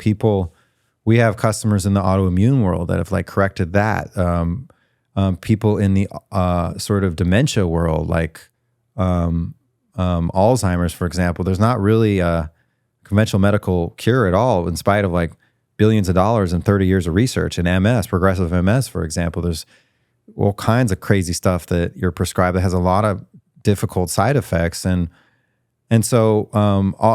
we have customers in the autoimmune world that have like corrected that. People in the sort of dementia world, like Alzheimer's, for example, there's not really a conventional medical cure at all, in spite of like billions of dollars and 30 years of research. In MS, progressive MS, for example, there's all kinds of crazy stuff that you're prescribed that has a lot of difficult side effects. And so,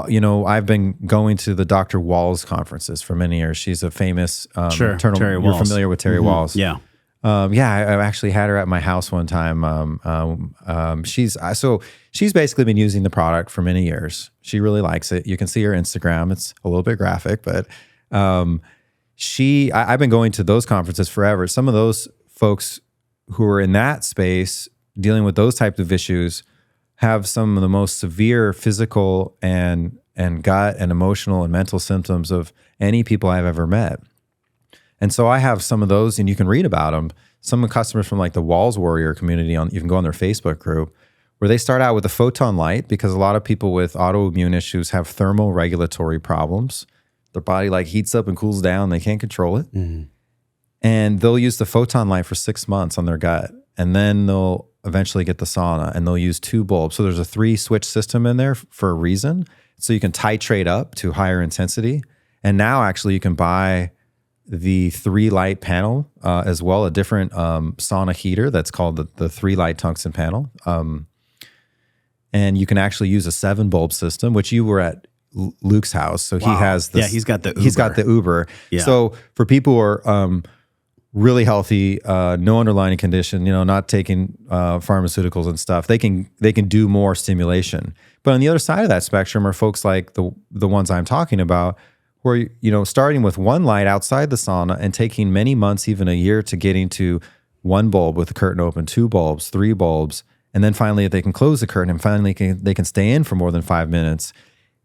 you know, I've been going to the Dr. Walls conferences for many years. She's a famous Terry Walls. You're familiar with Terry Walls. Yeah. I actually had her at my house one time. She's basically been using the product for many years. She really likes it. You can see her Instagram. It's a little bit graphic, but I've been going to those conferences forever. Some of those folks who are in that space dealing with those types of issues have some of the most severe physical and gut and emotional and mental symptoms of any people I've ever met. And so I have some of those, and you can read about them. Some of the customers from like the Walls Warrior community, you can go on their Facebook group, where they start out with a photon light because a lot of people with autoimmune issues have thermal regulatory problems. Their body like heats up and cools down. They can't control it. Mm-hmm. And they'll use the photon light for 6 months on their gut. And then they'll eventually get the sauna, and they'll use 2 bulbs. So there's a 3-switch system in there for a reason. So you can titrate up to higher intensity. And now actually you can buy the 3-light panel as well, a different sauna heater that's called the 3-light tungsten panel. And you can actually use a 7-bulb system, which you were at Luke's house. So he has this. Yeah, he's got the Uber. He's got the Uber. Yeah. So for people who are really healthy, no underlying condition, not taking pharmaceuticals and stuff, they can do more stimulation. But on the other side of that spectrum are folks like the ones I'm talking about, where starting with one light outside the sauna and taking many months, even a year, to getting to one bulb with the curtain open, 2 bulbs, 3 bulbs, and then finally if they can close the curtain and finally they can stay in for more than 5 minutes.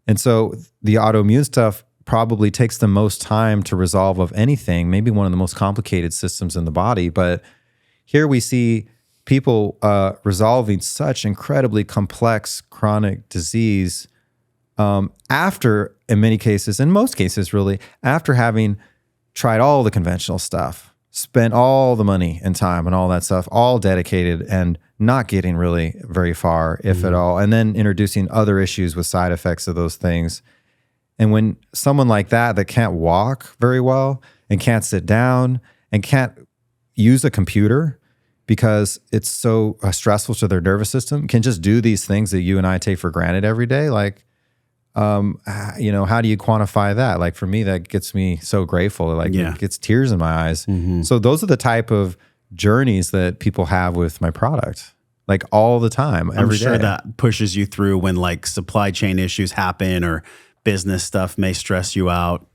And so the autoimmune stuff probably takes the most time to resolve of anything, maybe one of the most complicated systems in the body. But here we see people resolving such incredibly complex chronic disease after, in many cases, in most cases really, after having tried all the conventional stuff, spent all the money and time and all that stuff, all dedicated and not getting really very far, if at all, and then introducing other issues with side effects of those things. And when someone like that can't walk very well and can't sit down and can't use a computer because it's so stressful to their nervous system, can just do these things that you and I take for granted every day, like, how do you quantify that? Like for me, that gets me so grateful. Like it gets tears in my eyes. So those are the type of journeys that people have with my product, like all the time, every day. I'm sure that pushes you through when like supply chain issues happen or business stuff may stress you out,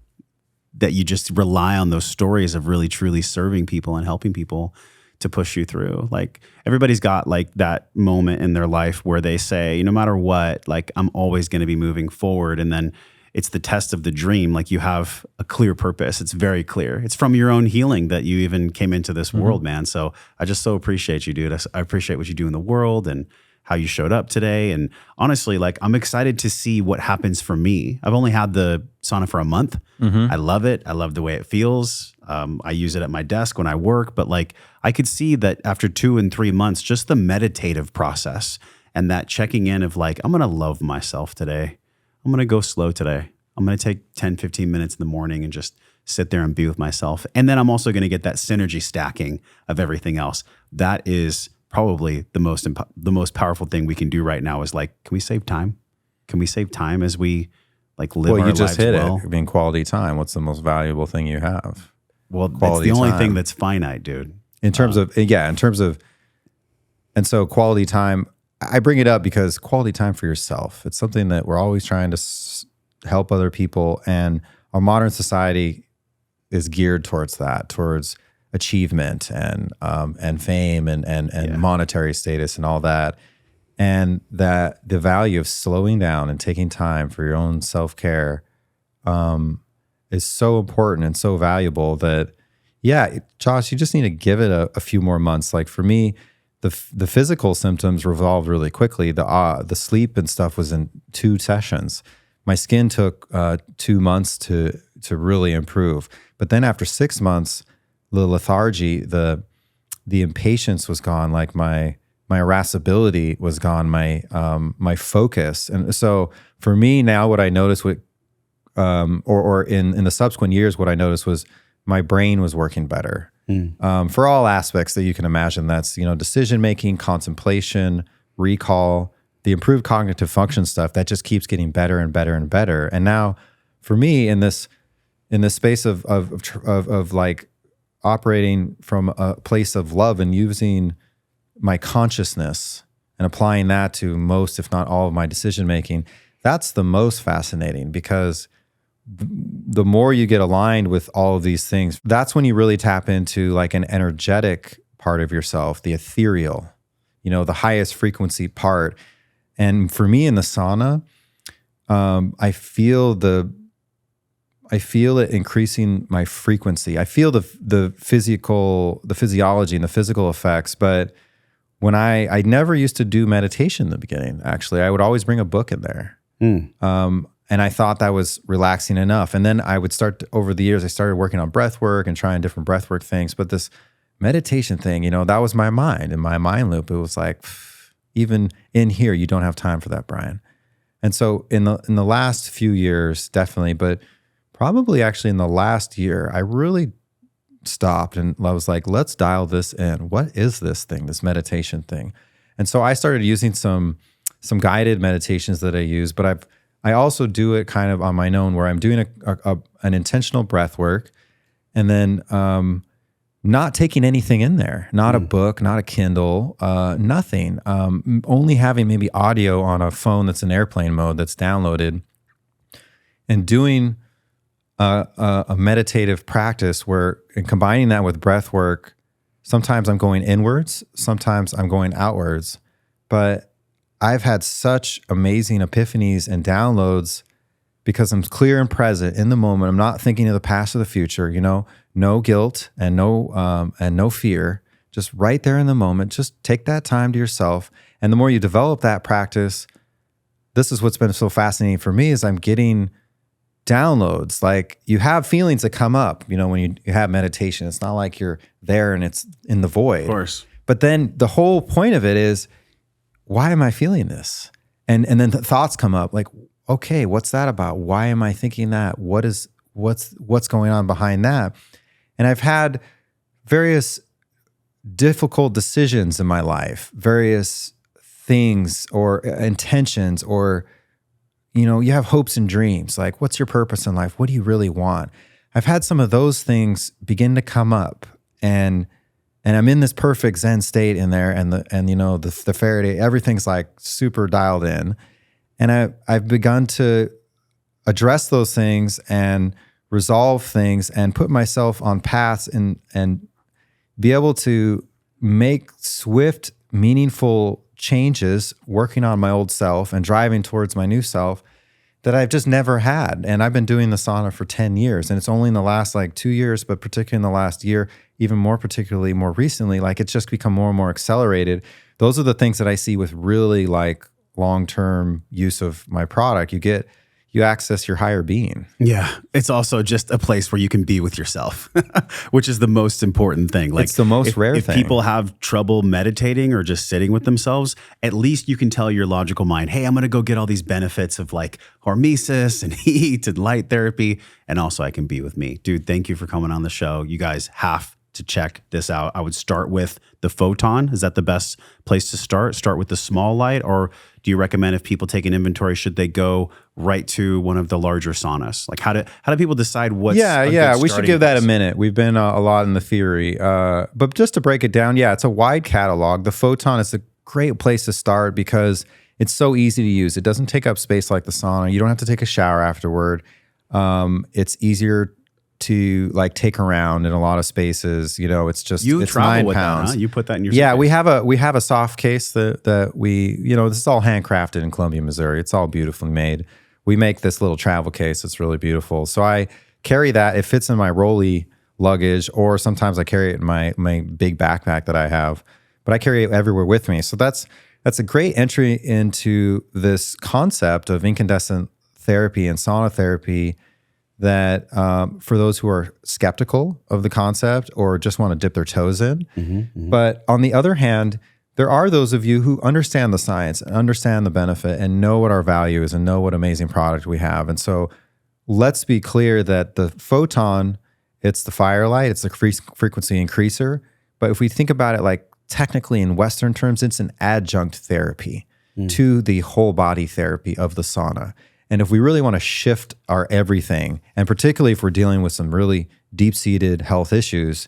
that you just rely on those stories of really truly serving people and helping people to push you through. Like everybody's got like that moment in their life where they say, no matter what, like I'm always going to be moving forward. And then it's the test of the dream. Like you have a clear purpose. It's very clear. It's from your own healing that you even came into this world, man. So I just so appreciate you, dude. I appreciate what you do in the world and how you showed up today. And honestly, like I'm excited to see what happens for me. I've only had the sauna for a month. I love it. I love the way it feels. I use it at my desk when I work, but like I could see that after 2 and 3 months, just the meditative process and that checking in of like, I'm going to love myself today. I'm going to go slow today. I'm going to take 10, 15 minutes in the morning and just sit there and be with myself. And then I'm also going to get that synergy stacking of everything else. That is probably the most powerful thing we can do right now is like, can we save time? Can we save time as we like live our lives well? Well, you just hit it. I mean, quality time. What's the most valuable thing you have? Well, that's the only thing that's finite, dude. In terms of, and so quality time, I bring it up because quality time for yourself, it's something that we're always trying to help other people. And our modern society is geared towards that, towards achievement and fame and monetary status and all that. And that the value of slowing down and taking time for your own self-care is so important and so valuable that, Josh, you just need to give it a few more months. Like for me, the physical symptoms resolved really quickly. The sleep and stuff was in 2 sessions. My skin took 2 months to really improve. But then after 6 months, the lethargy, the impatience was gone. Like my irascibility was gone. My focus. And so for me now, what I noticed in the subsequent years, what I noticed was my brain was working better for all aspects that you can imagine. That's, decision making, contemplation, recall, the improved cognitive function stuff that just keeps getting better and better and better. And now for me in this space of like operating from a place of love and using my consciousness and applying that to most, if not all, of my decision making, that's the most fascinating, because the more you get aligned with all of these things, that's when you really tap into like an energetic part of yourself, the ethereal, the highest frequency part. And for me in the sauna, I feel it increasing my frequency. I feel the physiology and the physical effects. But when I never used to do meditation in the beginning, actually, I would always bring a book in there. And I thought that was relaxing enough. And then I would over the years, I started working on breath work and trying different breath work things. But this meditation thing, that was my mind. In my mind loop, it was like, even in here, you don't have time for that, Brian. And so in the last few years, definitely, but probably actually in the last year, I really stopped and I was like, let's dial this in. What is this thing, this meditation thing? And so I started using some guided meditations that I use, but I also do it kind of on my own, where I'm doing an intentional breath work, and then not taking anything in there, not a book, not a Kindle, nothing. Only having maybe audio on a phone that's in airplane mode that's downloaded, and doing a meditative practice and combining that with breath work. Sometimes I'm going inwards, sometimes I'm going outwards, but I've had such amazing epiphanies and downloads because I'm clear and present in the moment. I'm not thinking of the past or the future, no guilt and no fear, just right there in the moment. Just take that time to yourself. And the more you develop that practice, this is what's been so fascinating for me, is I'm getting downloads. Like, you have feelings that come up, when you have meditation. It's not like you're there and it's in the void. Of course. But then the whole point of it is, why am I feeling this? And then the thoughts come up like, okay, what's that about? Why am I thinking that? What's going on behind that? And I've had various difficult decisions in my life, various things or intentions, or you have hopes and dreams. Like, what's your purpose in life? What do you really want? I've had some of those things begin to come up, and I'm in this perfect Zen state in there, and the Faraday, everything's like super dialed in, and I've begun to address those things and resolve things and put myself on paths and be able to make swift, meaningful changes, working on my old self and driving towards my new self that I've just never had. And I've been doing the sauna for 10 years, and it's only in the last 2 years, but particularly in the last year, even more particularly more recently, it's just become more and more accelerated. Those are the things that I see with really long-term use of my product. You access your higher being. Yeah. It's also just a place where you can be with yourself, which is the most important thing. It's the most rare thing. If people have trouble meditating or just sitting with themselves, at least you can tell your logical mind, hey, I'm going to go get all these benefits of hormesis and heat and light therapy. And also I can be with me. Dude, thank you for coming on the show. You guys have to check this out. I would start with the Photon. Is that the best place to start? Start with the small light, or do you recommend, if people take an inventory, should they go right to one of the larger saunas? How do people decide what's we should give that a minute. We've been a lot in the theory, but just to break it down, it's a wide catalog. The Photon is a great place to start because it's so easy to use. It doesn't take up space like the sauna. You don't have to take a shower afterward. It's easier to take around in a lot of spaces. It's just, it's 9 with pounds. That, huh? You put that in your suitcase. We have a soft case that we, this is all handcrafted in Columbia, Missouri. It's all beautifully made. We make this little travel case. It's really beautiful. So I carry that. It fits in my rolly luggage, or sometimes I carry it in my big backpack that I have, but I carry it everywhere with me. So that's a great entry into this concept of incandescent therapy and sauna therapy, that for those who are skeptical of the concept or just want to dip their toes in. But on the other hand, there are those of you who understand the science and understand the benefit and know what our value is and know what amazing product we have. And so let's be clear that the Photon, it's the firelight, it's the frequency increaser. But if we think about it technically in Western terms, it's an adjunct therapy to the whole body therapy of the sauna. And if we really want to shift our everything, and particularly if we're dealing with some really deep-seated health issues,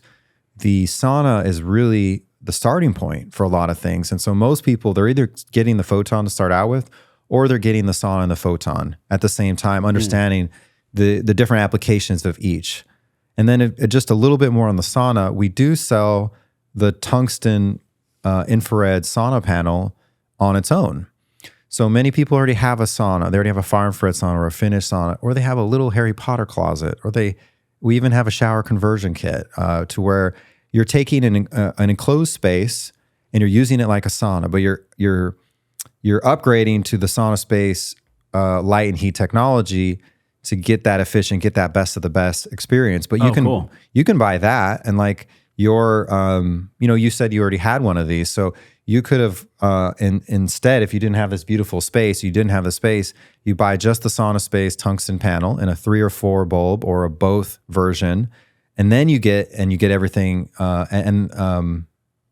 the sauna is really the starting point for a lot of things. And so most people, they're either getting the Photon to start out with, or they're getting the sauna and the Photon at the same time, understanding the different applications of each. And then just a little bit more on the sauna, we do sell the tungsten infrared sauna panel on its own. So many people already have a sauna. They already have a far infrared sauna or a Finnish sauna, or they have a little Harry Potter closet, or we even have a shower conversion kit to where you're taking an enclosed space and you're using it like a sauna, but you're upgrading to the SaunaSpace light and heat technology to get that efficient, get that best of the best experience. But you can buy that, and you said you already had one of these, so you could have, instead, if you didn't have this beautiful space, you buy just the SaunaSpace tungsten panel in a 3 or 4 bulb or a both version, and then you get everything,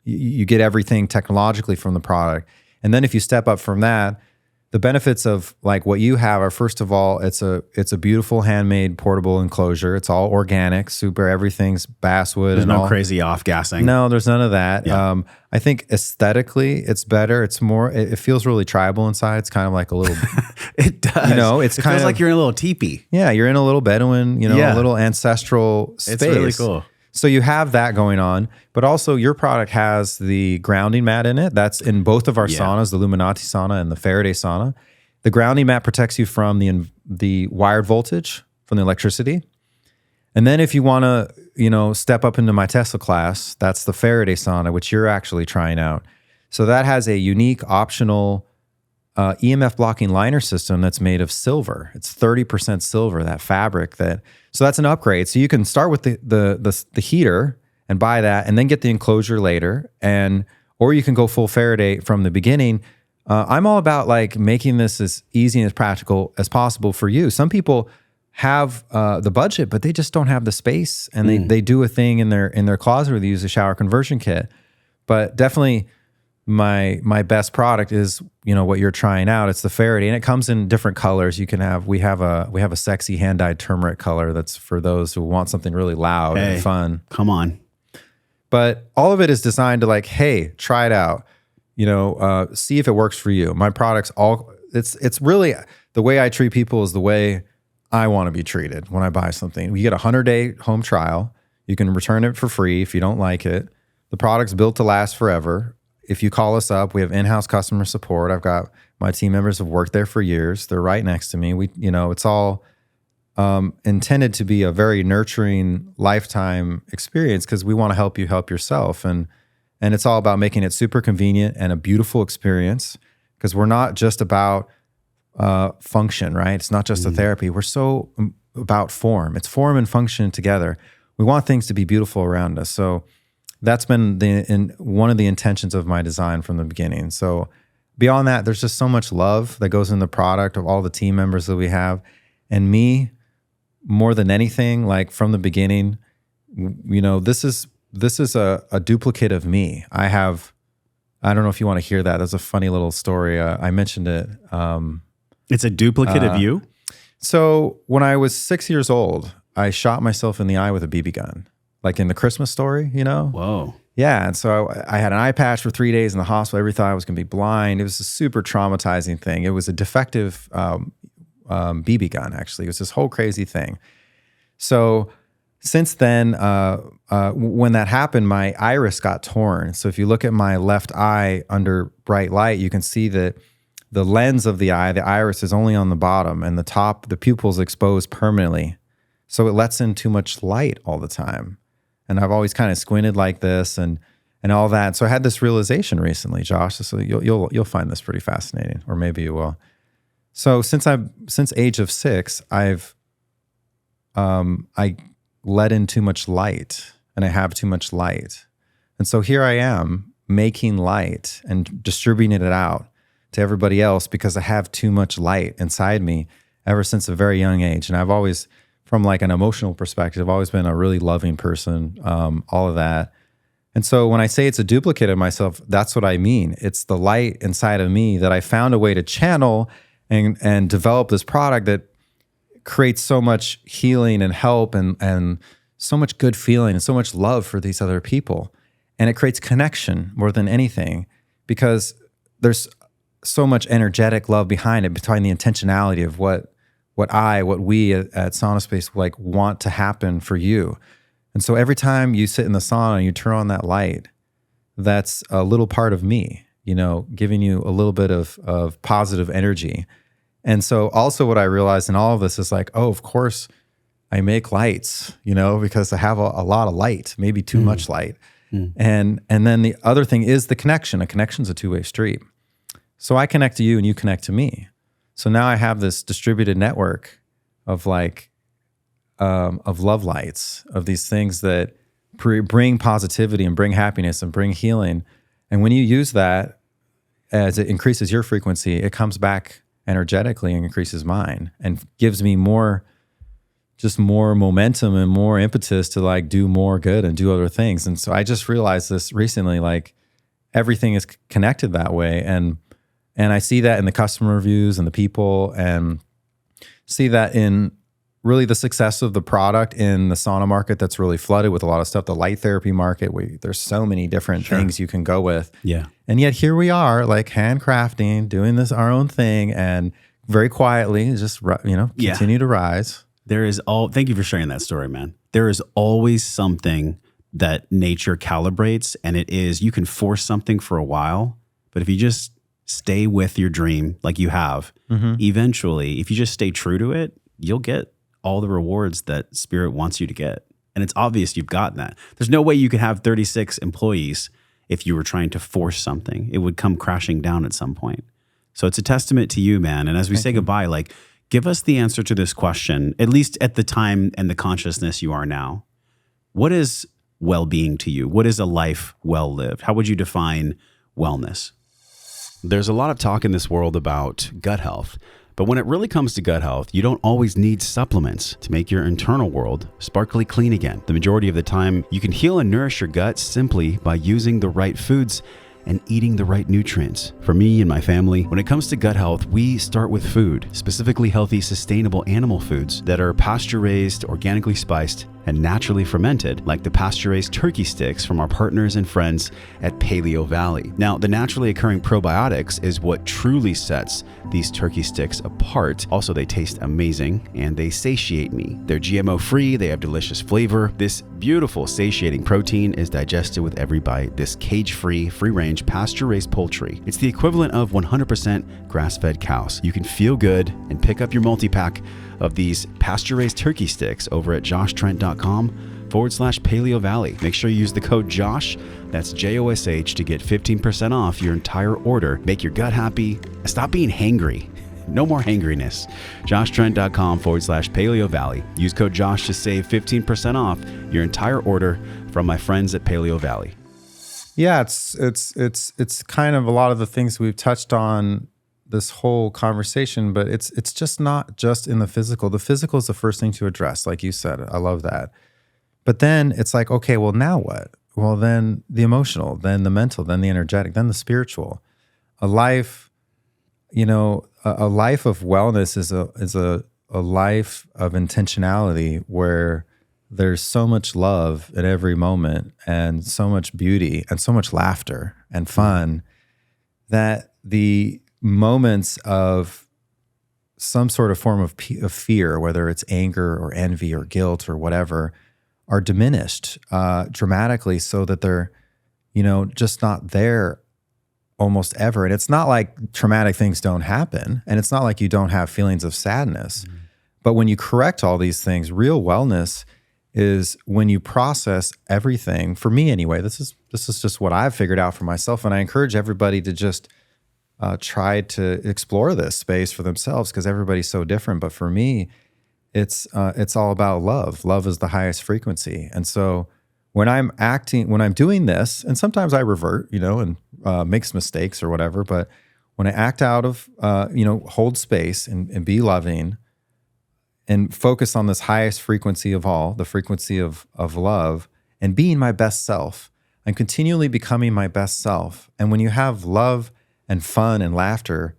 you get everything technologically from the product. And then if you step up from that, the benefits of like what you have are, first of all, it's a beautiful handmade portable enclosure. It's all organic, super. Everything's basswood. There's and no all. crazy off gassing. No, there's none of that. Yeah. I think aesthetically, it's better. It's more. It feels really tribal inside. It's kind of like a little. It does. You know, it feels like you're in a little teepee. Yeah, you're in a little Bedouin. You know, Yeah. a little ancestral space. It's really cool. So you have that going on, but also your product has the grounding mat in it. That's in both of our saunas, the Illuminati sauna and the Faraday sauna. The grounding mat protects you from the wired voltage from the electricity. And then if you want to, step up into my Tesla class, that's the Faraday sauna, which you're actually trying out. So that has a unique optional EMF blocking liner system that's made of silver. It's 30% silver, that fabric so that's an upgrade. So you can start with the heater and buy that and then get the enclosure later. Or you can go full Faraday from the beginning. I'm all about like making this as easy and as practical as possible for you. Some people have the budget, but they just don't have the space, and they do a thing in their closet where they use a shower conversion kit. But definitely my best product is what you're trying out. It's the Faraday, and it comes in different colors. We have a sexy hand dyed turmeric color that's for those who want something really loud and fun. Come on. But all of it is designed to like, hey, try it out. See if it works for you. My products it's really the way I treat people is the way I want to be treated when I buy something. You get a 100-day home trial. You can return it for free if you don't like it. The product's built to last forever. If you call us up, we have in-house customer support. I've got my team members have worked there for years. They're right next to me. It's all intended to be a very nurturing lifetime experience because we want to help you help yourself. And it's all about making it super convenient and a beautiful experience because we're not just about function, right? It's not just a therapy. We're so about form. It's form and function together. We want things to be beautiful around us. So that's been one of the intentions of my design from the beginning. So beyond that, there's just so much love that goes in the product of all the team members that we have. And me, more than anything, like from the beginning, this is a duplicate of me. I don't know if you want to hear that. That's a funny little story. I mentioned it. It's a duplicate of you? So when I was 6 years old, I shot myself in the eye with a BB gun, like in the Christmas Story, Whoa. Yeah. And so I had an eye patch for 3 days in the hospital. Everybody thought I was going to be blind. It was a super traumatizing thing. It was a defective BB gun, actually. It was this whole crazy thing. So since then, when that happened, my iris got torn. So if you look at my left eye under bright light, you can see that the lens of the eye, the iris, is only on the bottom, and the pupil's exposed permanently. So it lets in too much light all the time. And I've always kind of squinted like this and all that. So I had this realization recently, Josh. So you'll find this pretty fascinating, or maybe you will. So since age of 6, I let in too much light, and I have too much light. And so here I am making light and distributing it out to everybody else because I have too much light inside me ever since a very young age. And I've always, from like an emotional perspective, always been a really loving person, all of that. And so when I say it's a duplicate of myself, that's what I mean. It's the light inside of me that I found a way to channel and develop this product that creates so much healing and help and so much good feeling and so much love for these other people. And it creates connection more than anything because there's so much energetic love behind it, behind the intentionality of what we at SaunaSpace like want to happen for you. And so every time you sit in the sauna and you turn on that light, that's a little part of me, giving you a little bit of positive energy. And so also what I realized in all of this is like, oh, of course I make lights, because I have a lot of light, maybe too much light. And then the other thing is the connection. A connection's a two-way street. So I connect to you and you connect to me. So now I have this distributed network of of love lights, of these things that bring positivity and bring happiness and bring healing. And when you use that, as it increases your frequency, it comes back energetically and increases mine and gives me more momentum and more impetus to like do more good and do other things. And so I just realized this recently, like everything is connected that way. And And I see that in the customer reviews and the people, and see that in really the success of the product in the sauna market that's really flooded with a lot of stuff. The light therapy market, there's so many different things you can go with. Yeah. And yet here we are, like handcrafting, doing this our own thing, and very quietly just, continue to rise. Thank you for sharing that story, man. There is always something that nature calibrates, and it is, you can force something for a while, but if you just stay with your dream like you have, eventually, if you just stay true to it, you'll get all the rewards that Spirit wants you to get. And it's obvious you've gotten that. There's no way you could have 36 employees if you were trying to force something. It would come crashing down at some point. So it's a testament to you, man. And as we say goodbye, like, give us the answer to this question, at least at the time and the consciousness you are now. What is well-being to you? What is a life well lived? How would you define wellness? There's a lot of talk in this world about gut health. But when it really comes to gut health, you don't always need supplements to make your internal world sparkly clean again. The majority of the time, you can heal and nourish your gut simply by using the right foods and eating the right nutrients. For me and my family, when it comes to gut health, we start with food, specifically healthy, sustainable animal foods that are pasture-raised, organically spiced, and naturally fermented, like the pasture-raised turkey sticks from our partners and friends at Paleo Valley. Now, the naturally occurring probiotics is what truly sets these turkey sticks apart. Also, they taste amazing and they satiate me. They're GMO-free, they have delicious flavor. This beautiful satiating protein is digested with every bite. This cage-free, free-range, pasture-raised poultry. It's the equivalent of 100% grass-fed cows. You can feel good and pick up your multi-pack of these pasture-raised turkey sticks over at joshtrent.com/Paleo Valley. Make sure you use the code JOSH, that's JOSH, to get 15% off your entire order. Make your gut happy. Stop being hangry. No more hangriness. joshtrent.com/Paleo Valley. Use code JOSH to save 15% off your entire order from my friends at Paleo Valley. Yeah, it's kind of a lot of the things we've touched on this whole conversation, but it's just not just in the physical. The physical is the first thing to address, like you said. I love that. But then it's like, okay, well, now what? Well, then the emotional, then the mental, then the energetic, then the spiritual. A life, a life of wellness is a life of intentionality where there's so much love at every moment and so much beauty and so much laughter and fun that the moments of some sort of form of fear, whether it's anger or envy or guilt or whatever, are diminished dramatically so that they're, just not there almost ever. And it's not like traumatic things don't happen, and it's not like you don't have feelings of sadness. Mm-hmm. But when you correct all these things, real wellness is when you process everything. For me anyway, this is just what I've figured out for myself, and I encourage everybody to just try to explore this space for themselves, because everybody's so different. But for me, it's all about love. Love is the highest frequency. And so when I'm doing this, and sometimes I revert, and makes mistakes or whatever, but when I act out of, hold space and be loving and focus on this highest frequency of all, the frequency of love, and being my best self, I'm continually becoming my best self. And when you have love and fun and laughter,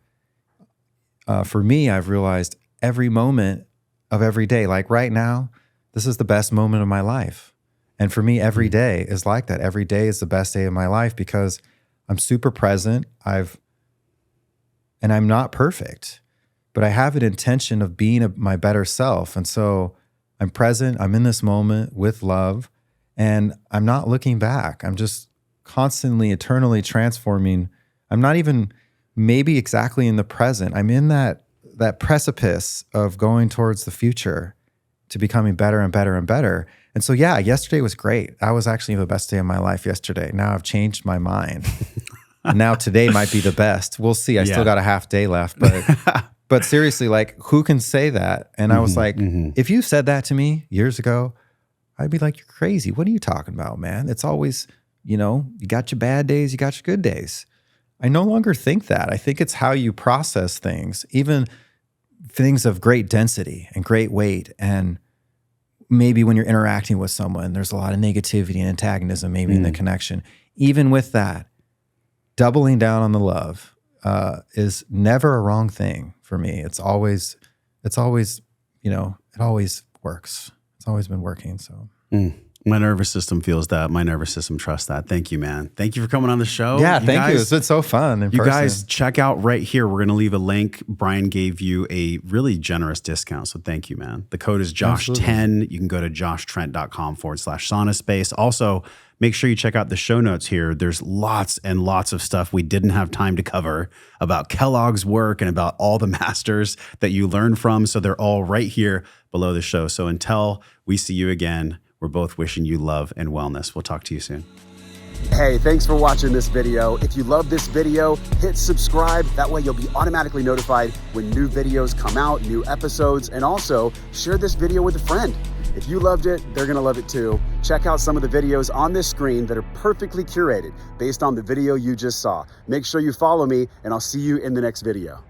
for me, I've realized every moment of every day, like right now, this is the best moment of my life. And for me, every day is like that. Every day is the best day of my life because I'm super present. And I'm not perfect, but I have an intention of being my better self. And so I'm present. I'm in this moment with love, and I'm not looking back. I'm just constantly, eternally transforming. I'm not even maybe exactly in the present. I'm in that precipice of going towards the future to becoming better and better and better. And so, yeah, yesterday was great. That was actually the best day of my life yesterday. Now I've changed my mind. Now today might be the best. We'll see. I still got a half day left, but seriously, like, who can say that? And I was like, if you said that to me years ago, I'd be like, you're crazy. What are you talking about, man? It's always, you got your bad days, you got your good days. I no longer think that. I think it's how you process things, even things of great density and great weight. And maybe when you're interacting with someone, there's a lot of negativity and antagonism, maybe in the connection. Even with that, doubling down on the love, is never a wrong thing for me. It's always, it always works. It's always been working. So. My nervous system feels that. My nervous system trusts that. Thank you, man. Thank you for coming on the show. Yeah, thank you. It's been so fun in person. Guys, check out right here. We're going to leave a link. Brian gave you a really generous discount. So thank you, man. The code is Josh10. Absolutely. You can go to joshtrent.com/SaunaSpace. Also, make sure you check out the show notes here. There's lots and lots of stuff we didn't have time to cover about Kellogg's work and about all the masters that you learn from. So they're all right here below the show. So until we see you again, we're both wishing you love and wellness. We'll talk to you soon. Hey, thanks for watching this video. If you love this video, hit subscribe. That way you'll be automatically notified when new videos come out, new episodes, and also share this video with a friend. If you loved it, they're gonna love it too. Check out some of the videos on this screen that are perfectly curated based on the video you just saw. Make sure you follow me, and I'll see you in the next video.